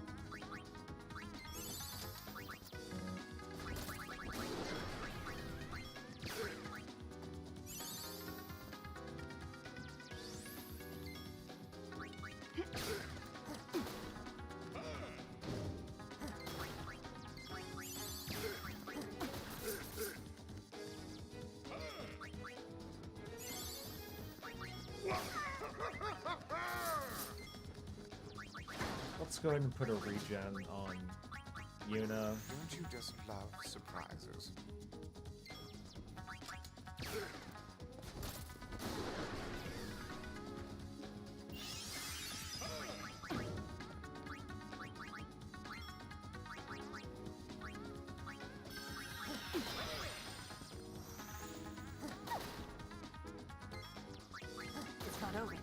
Let's go ahead and put a regen on Yuna. Don't you just love surprises? It's not over yet.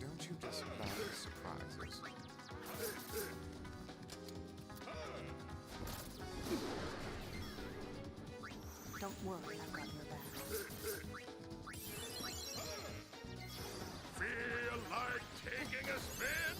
Don't you just love surprises? Don't worry, I've got your back. Feel like taking a spin?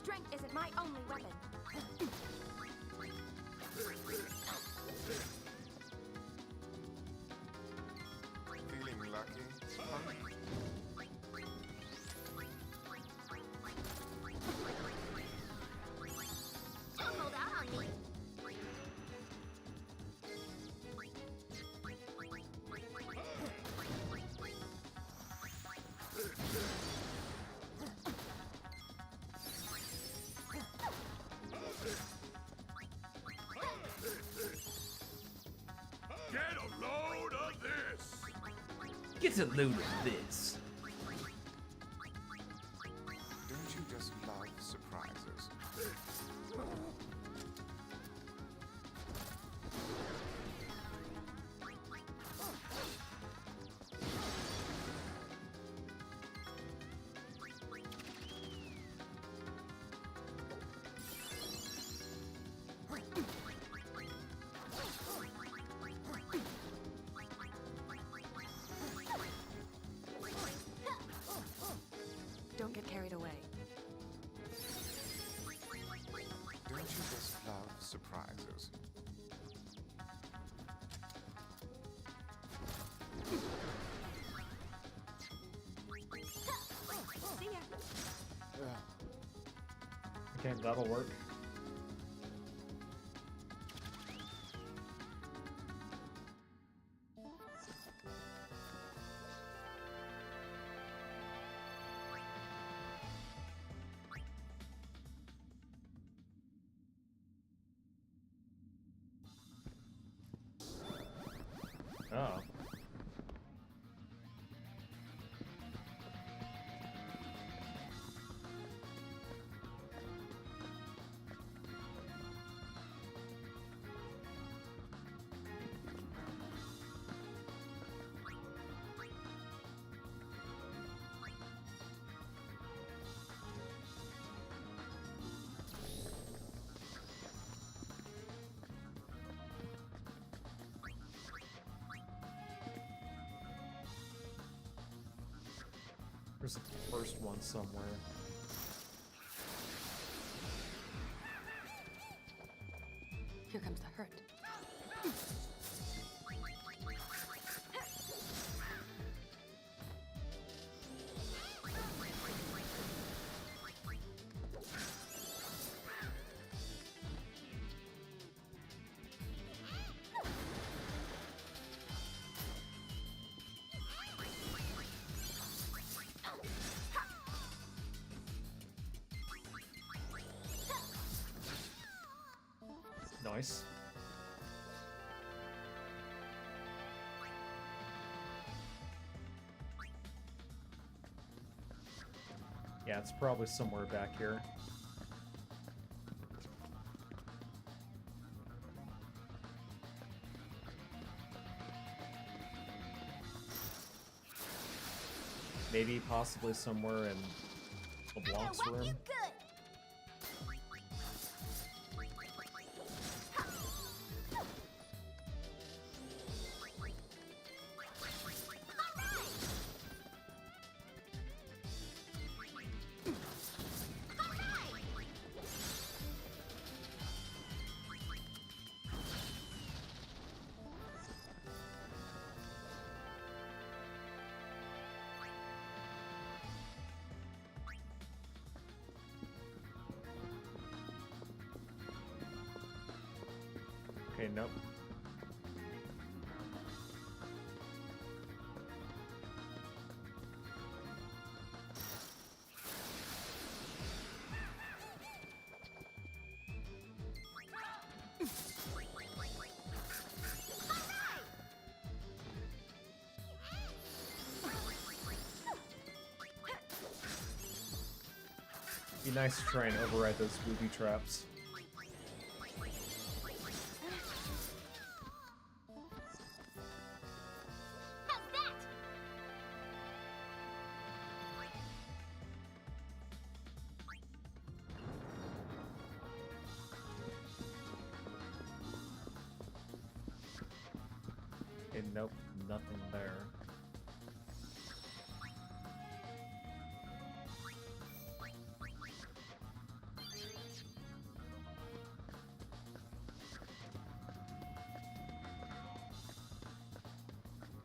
Strength isn't my only weapon. Feeling lucky, punk? Don't hold out on me. Get a load of this! Get a load of this. Don't you just love surprises? Don't get carried away. Don't you just love surprises? See ya. Okay, that'll work. Oh. There's the first one somewhere. Here comes the hurt. Nice. Yeah, it's probably somewhere back here. Maybe possibly somewhere in LeBlanc's room. Good. Okay, nope. Be nice to try and override those booby traps. Okay, nope, nothing there.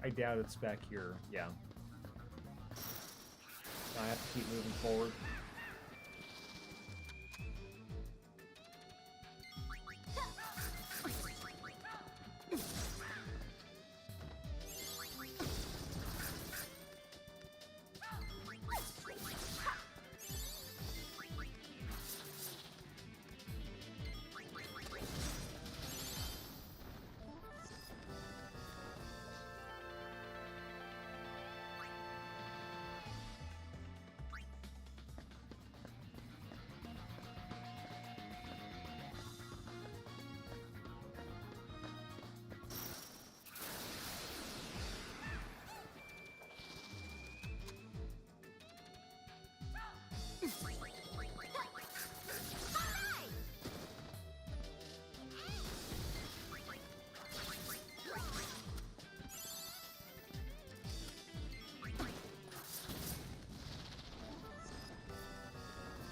I doubt it's back here. Yeah. I have to keep moving forward.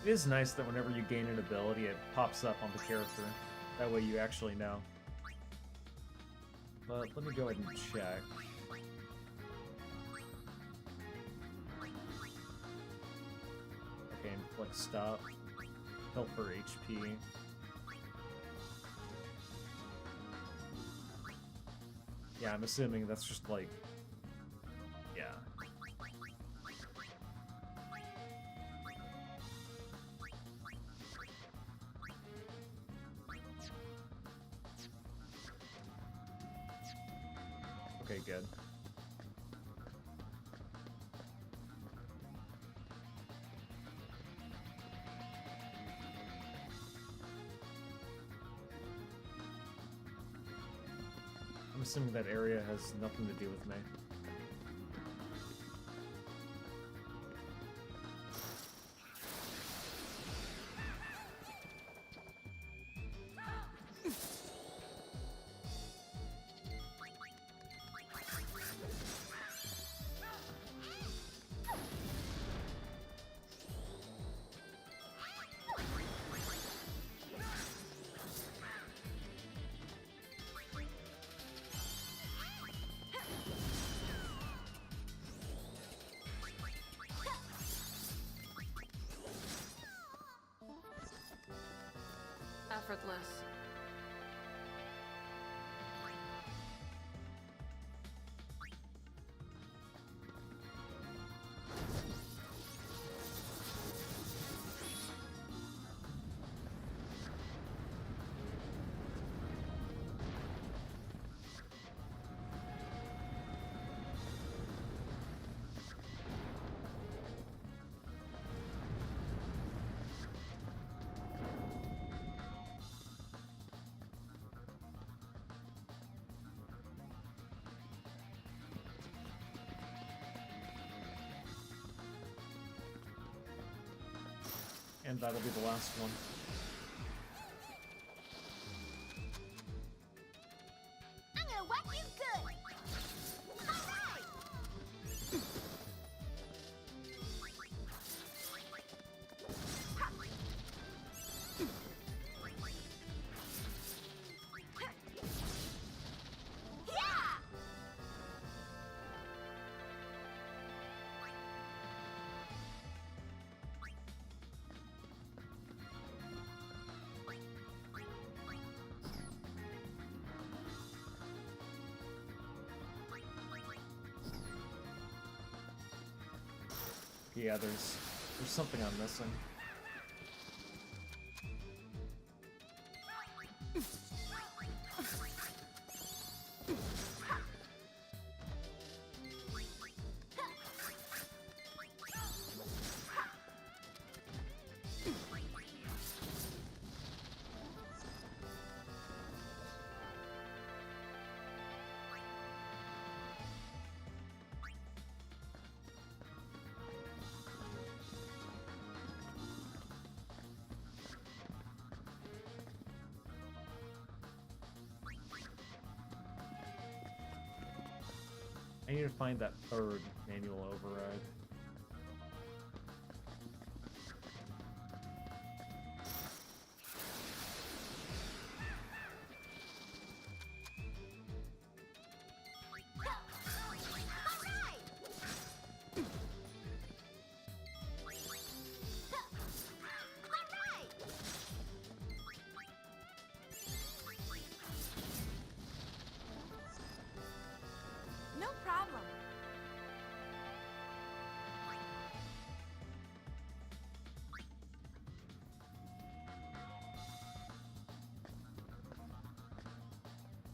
It is nice that whenever you gain an ability, it pops up on the character. That way you actually know. But let me go ahead and check. Okay, inflict stop. Health for HP. Yeah, I'm assuming that's just like... Yeah. Okay, good. I'm assuming that area has nothing to do with me. Effortless. And that'll be the last one. I'm gonna whack you good! Alright! Yeah! Yeah, there's something I'm missing. I need to find that third manual override.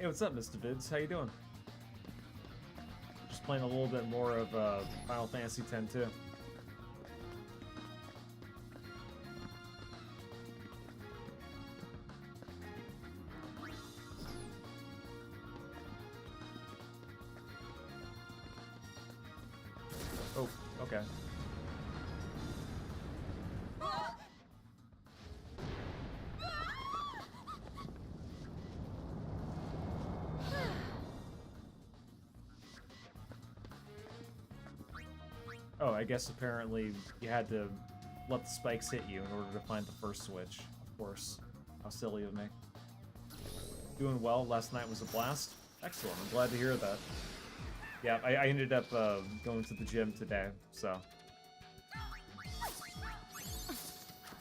Hey, what's up, Mr. Vids? How you doing? Just playing a little bit more of Final Fantasy X too. Oh, okay. Oh, I guess apparently you had to let the spikes hit you in order to find the first switch. Of course. How silly of me. Doing well. Last night was a blast. Excellent. I'm glad to hear that. Yeah, I ended up going to the gym today, so...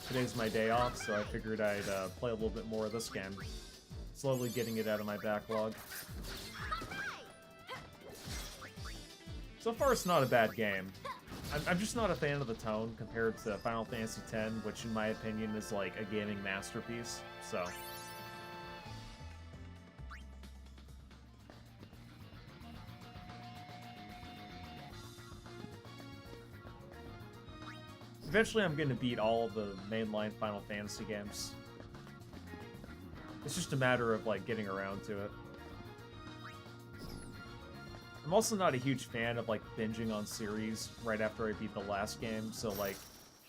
Today's my day off, so I figured I'd play a little bit more of this game. Slowly getting it out of my backlog. So far, it's not a bad game. I'm just not a fan of the tone compared to Final Fantasy X, which in my opinion is like a gaming masterpiece, so... Eventually I'm going to beat all of the mainline Final Fantasy games. It's just a matter of, like, getting around to it. I'm also not a huge fan of, like, binging on series right after I beat the last game, so, like,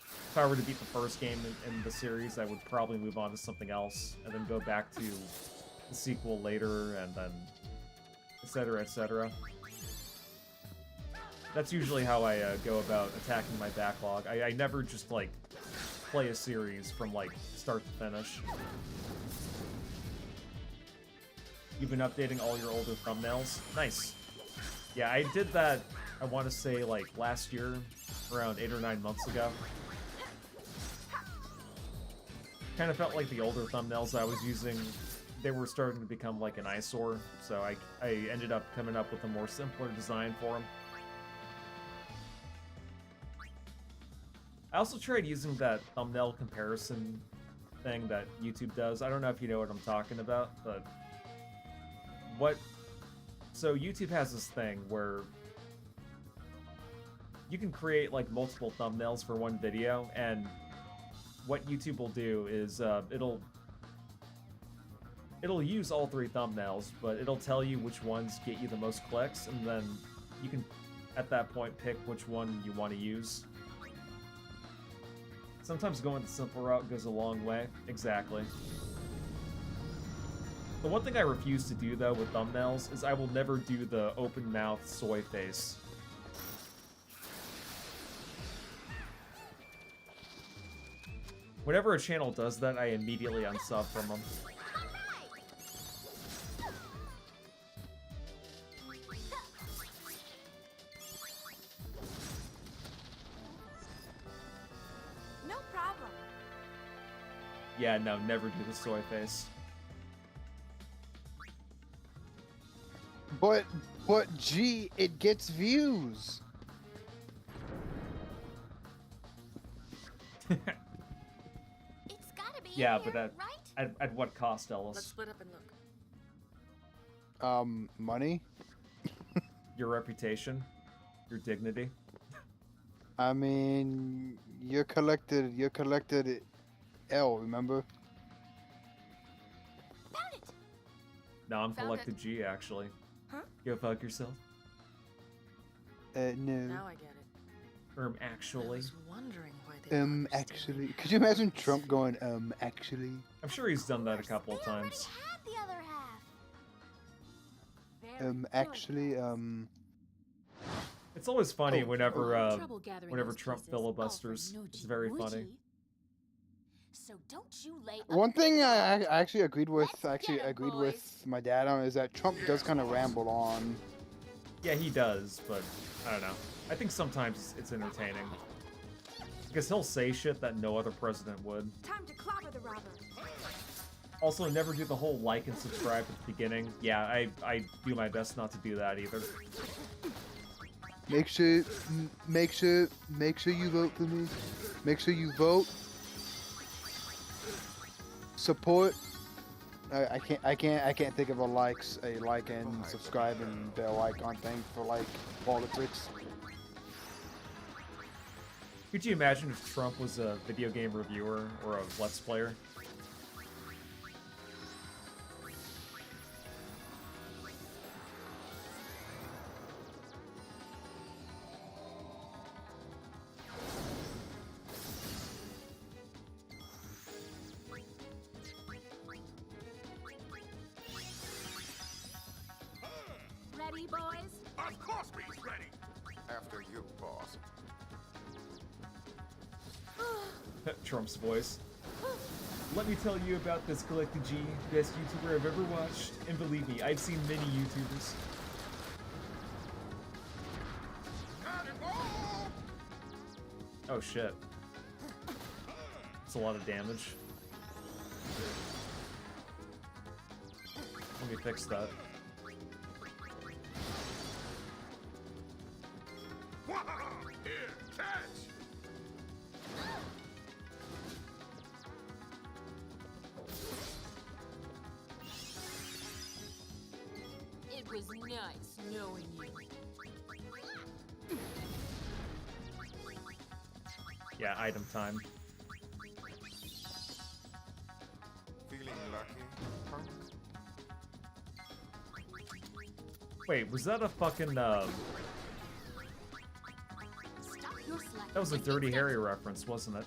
if I were to beat the first game in the series, I would probably move on to something else, and then go back to the sequel later, and then etc., etc. That's usually how I go about attacking my backlog. I never just, like, play a series from, like, start to finish. You've been updating all your older thumbnails? Nice. Yeah, I did that, I want to say, like, last year, around 8 or 9 months ago. Kind of felt like the older thumbnails I was using, they were starting to become, like, an eyesore, so I ended up coming up with a more simpler design for them. I also tried using that thumbnail comparison thing that YouTube does. I don't know if you know what I'm talking about, but... So YouTube has this thing where you can create, like, multiple thumbnails for one video, and what YouTube will do is, it'll use all 3 thumbnails, but it'll tell you which ones get you the most clicks, and then you can, at that point, pick which one you want to use. Sometimes going the simple route goes a long way. Exactly. The one thing I refuse to do, though, with thumbnails is I will never do the open-mouth soy face. Whenever a channel does that, I immediately unsub from them. Yeah, no, never do the soy face. But gee, it gets views. It's gotta be Yeah, in but here, at what cost, Ellis? Let's split up and look. Money? Your reputation? Your dignity? I mean, you collected L, remember? Found it. No, I'm Found collected G, actually. Huh? Go fuck yourself. No. Now I get it. Actually. I was wondering why they Actually. Could you imagine Trump going, actually? I'm sure he's done that a couple of times. Had the other half. Actually, It's always funny whenever whenever Trump filibusters. It's very funny. So don't you lay one thing I actually agreed with my dad on is that Trump does kind of ramble on. Yeah, he does, but I don't know. I think sometimes it's entertaining. Because he'll say shit that no other president would. Time to clobber the robber. Also, never do the whole like and subscribe at the beginning. Yeah, I do my best not to do that either. Make sure you vote for me. Make sure you vote. Support I can't think of a like and subscribe and bell icon thing for like politics. Could you imagine if Trump was a video game reviewer or a Let's Player? Ready, boys? Of course we's ready. After you, boss. Trump's voice. Let me tell you about this Collected G, best YouTuber I've ever watched, and believe me, I've seen many YouTubers. Oh shit. That's a lot of damage. Let me fix that. Here, catch. It was nice knowing you. Yeah, item time. Feeling lucky, punk? Wait, was that a fucking, that was a Dirty Harry reference, wasn't it?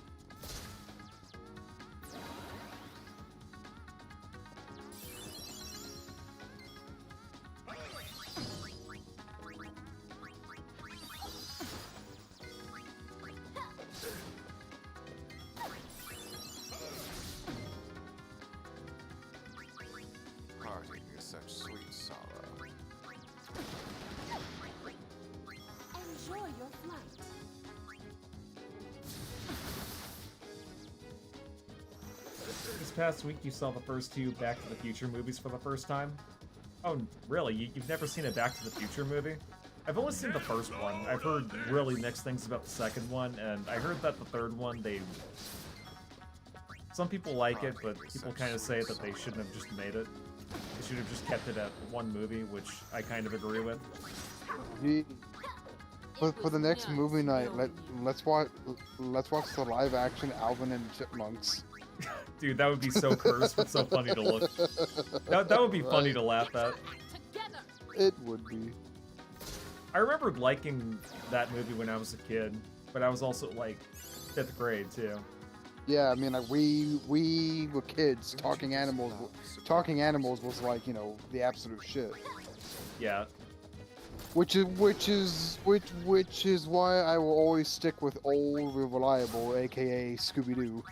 Parting is such sweet sorrow. Enjoy your flight. This past week, you saw the first two Back to the Future movies for the first time? Oh, really? You've never seen a Back to the Future movie? I've only seen the first one. I've heard really mixed things about the second one, and I heard that the third one, some people like it, but people kind of say that they shouldn't have just made it. They should have just kept it at one movie, which I kind of agree with. For the next movie night, let's watch the live action Alvin and the Chipmunks. Dude, that would be so cursed, but so funny to look. That would be funny to laugh at. It would be. I remembered liking that movie when I was a kid, but I was also like 5th grade too. Yeah, I mean, like we were kids. Talking animals was like, you know, the absolute shit. Yeah. Which is why I will always stick with old reliable, aka Scooby Doo.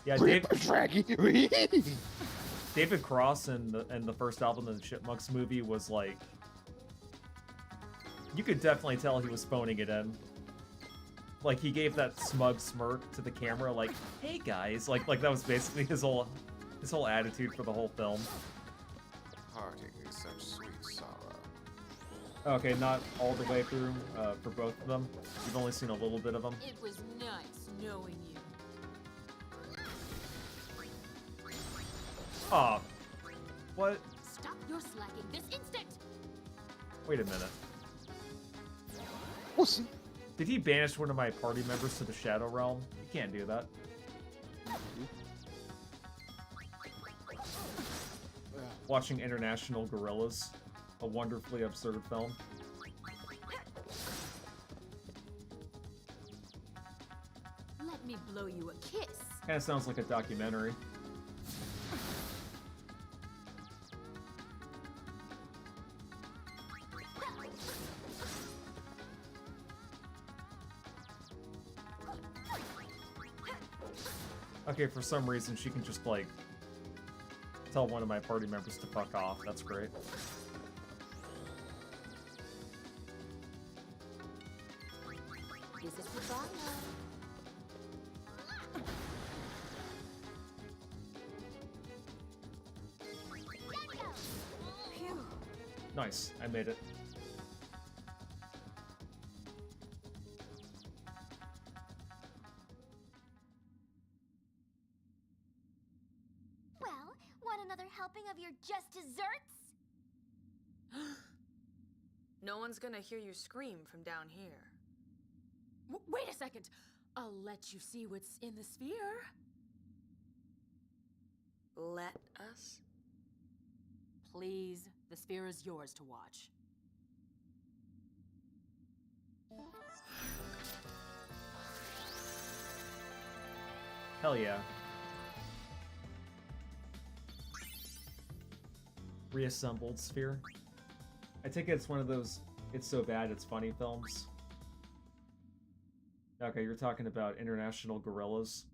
Yeah, David Cross in the first album of the Chipmunks movie was like, you could definitely tell he was phoning it in. Like, he gave that smug smirk to the camera, like, "Hey guys," like that was basically his whole attitude for the whole film. Parting is such sweet sorrow. Okay, not all the way through for both of them. You've only seen a little bit of them. It was nice knowing you. Aw. What? Stop your slacking this instant! Wait a minute. Pussy. Did he banish one of my party members to the Shadow Realm? You can't do that. Watching International Gorillas, a wonderfully absurd film. Let me blow you a kiss. Kind of sounds like a documentary. Okay, for some reason she can just, like, tell one of my party members to fuck off. That's great. This is goodbye now. Nice, I made it. Well, No one's gonna hear you scream from down here. Wait a second. I'll let you see what's in the sphere. Let us? Please, the sphere is yours to watch. Hell yeah. Reassembled sphere. I think it's one of those it's so bad it's funny films. Okay, you're talking about International Gorillas.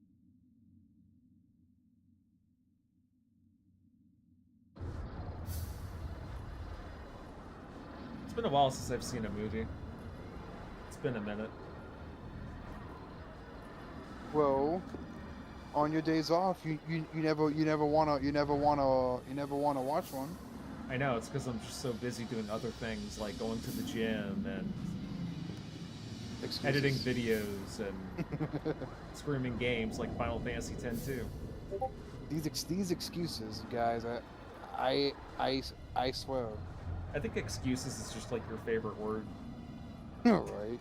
It's been a while since I've seen a movie. It's been a minute. Well, on your days off, you never wanna watch one. I know, it's because I'm just so busy doing other things like going to the gym and editing videos and screaming games like Final Fantasy X too. These excuses, guys, I swear. I think excuses is just like your favorite word. Right.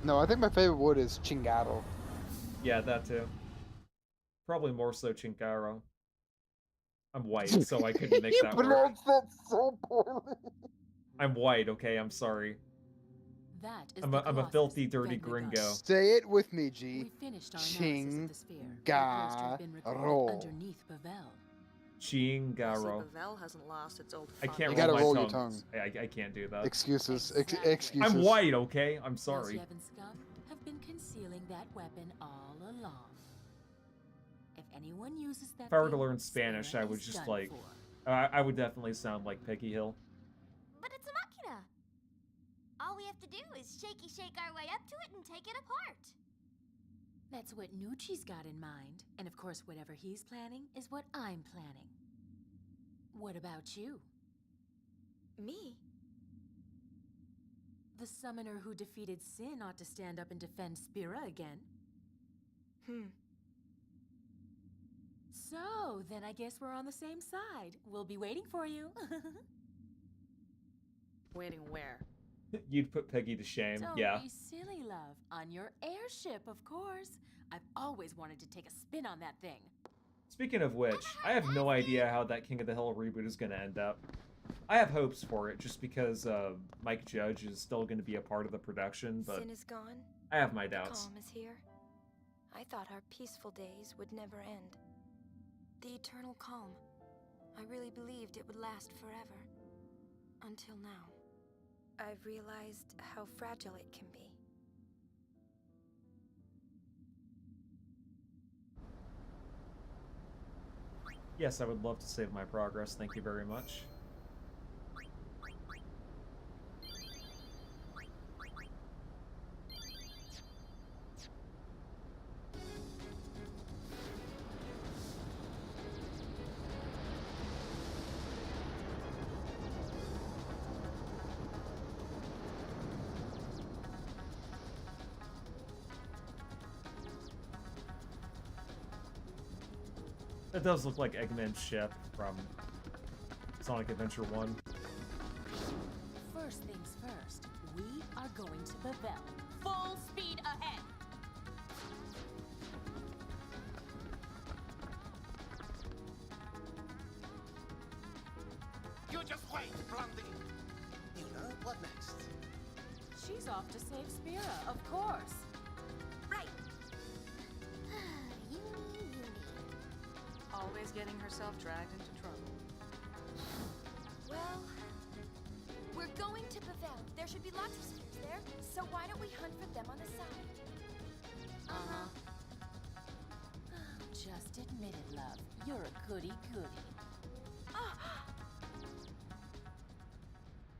No, I think my favorite word is chingado. Yeah, that too. Probably more so chingaro. I'm white, so I couldn't make that work. You pronounced that so poorly. I'm white, okay? I'm sorry. That is I'm a filthy, dirty gringo. Say it with me, G. We finished our analysis of the sphere. It appears to have been recorded underneath Bavel. Chingaro. Bavel hasn't lost its old I can't roll my roll tongue. your tongue. I can't do that. Excuses. Exactly. Excuses. I'm white, okay? I'm sorry. Those Yevon scum have been concealing that weapon all along. If anyone uses that If I were to thing, learn Spanish, I would is just done like... for. I would definitely sound like Peggy Hill. But it's a machina. All we have to do is shake our way up to it and take it apart. That's what Nucci's got in mind. And of course, whatever he's planning is what I'm planning. What about you? Me? The summoner who defeated Sin ought to stand up and defend Spira again. So, then I guess we're on the same side. We'll be waiting for you. Waiting where? You'd put Peggy to shame, Don't yeah. be silly, love. On your airship, of course. I've always wanted to take a spin on that thing. Speaking of which, I have no idea how that King of the Hill reboot is going to end up. I have hopes for it, just because Mike Judge is still going to be a part of the production, but Sin is gone. I have my doubts. Calm is here. I thought our peaceful days would never end. The eternal calm. I really believed it would last forever. Until now. I've realized how fragile it can be. Yes, I would love to save my progress, thank you very much. It does look like Eggman's ship from Sonic Adventure 1. First things first, we are going to Bavel. Full speed ahead! You just wait, Blondie. You know, what next? She's off to save Spira, of course. Right. Always getting herself dragged into trouble. Well, we're going to Bavel. There should be lots of spheres there, so why don't we hunt for them on the side? Just admit it, love. You're a goody-goody.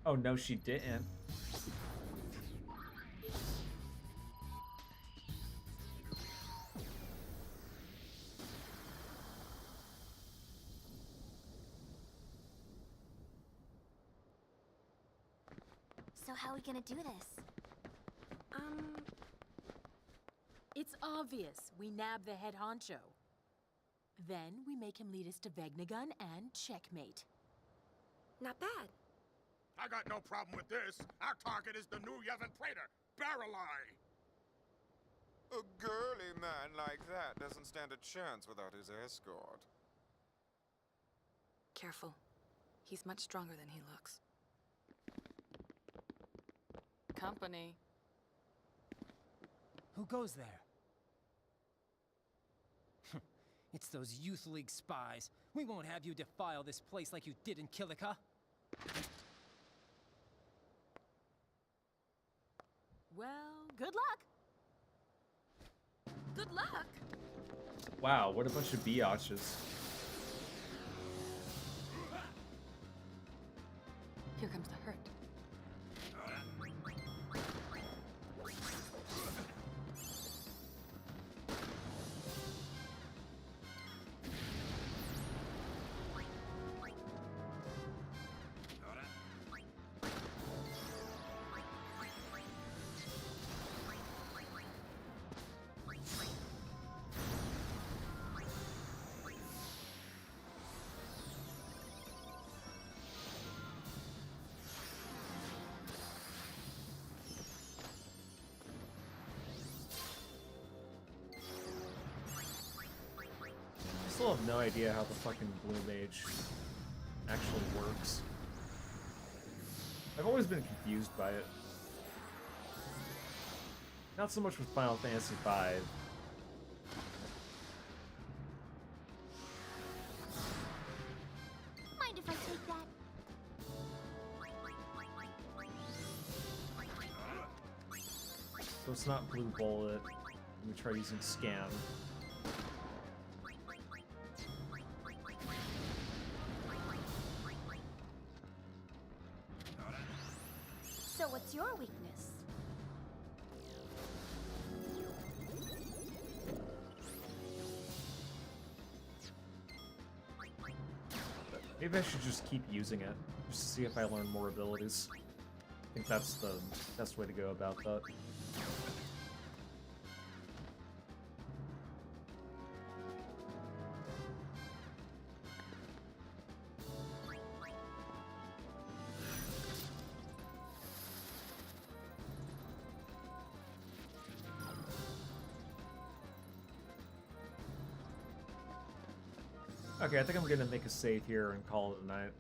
Oh no, she didn't. So how are we gonna do this? It's obvious. We nab the head honcho. Then we make him lead us to Vegnagun and checkmate. Not bad. I got no problem with this. Our target is the new Yevon Praetor, Barreleye. A girly man like that doesn't stand a chance without his escort. Careful. He's much stronger than he looks. Company. Who goes there? It's those Youth League spies. We won't have you defile this place like you did in Kilika. Well, good luck. Good luck. Wow, what a bunch of biatches. Here comes the hurt. I still have no idea how the fucking Blue Mage actually works. I've always been confused by it. Not so much with Final Fantasy V. Mind if I take that? So it's not Blue Bullet. Let me try using Scan. So what's your weakness? Maybe I should just keep using it, just to see if I learn more abilities. I think that's the best way to go about that. Okay, I think I'm gonna make a save here and call it a night.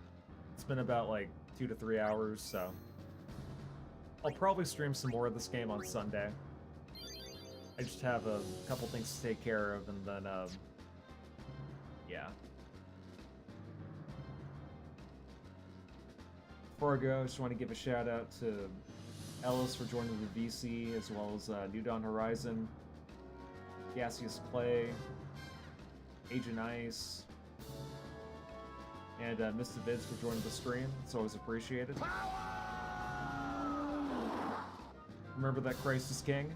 It's been about like 2 to 3 hours, so I'll probably stream some more of this game on Sunday. I just have a couple things to take care of, and then yeah. Before I go, I just want to give a shout out to Ellis for joining the VC, as well as New Dawn Horizon, Gaseous Clay, Agent Ice, and Mr. Vids for joining the stream. It's always appreciated. Remember that Christ is King?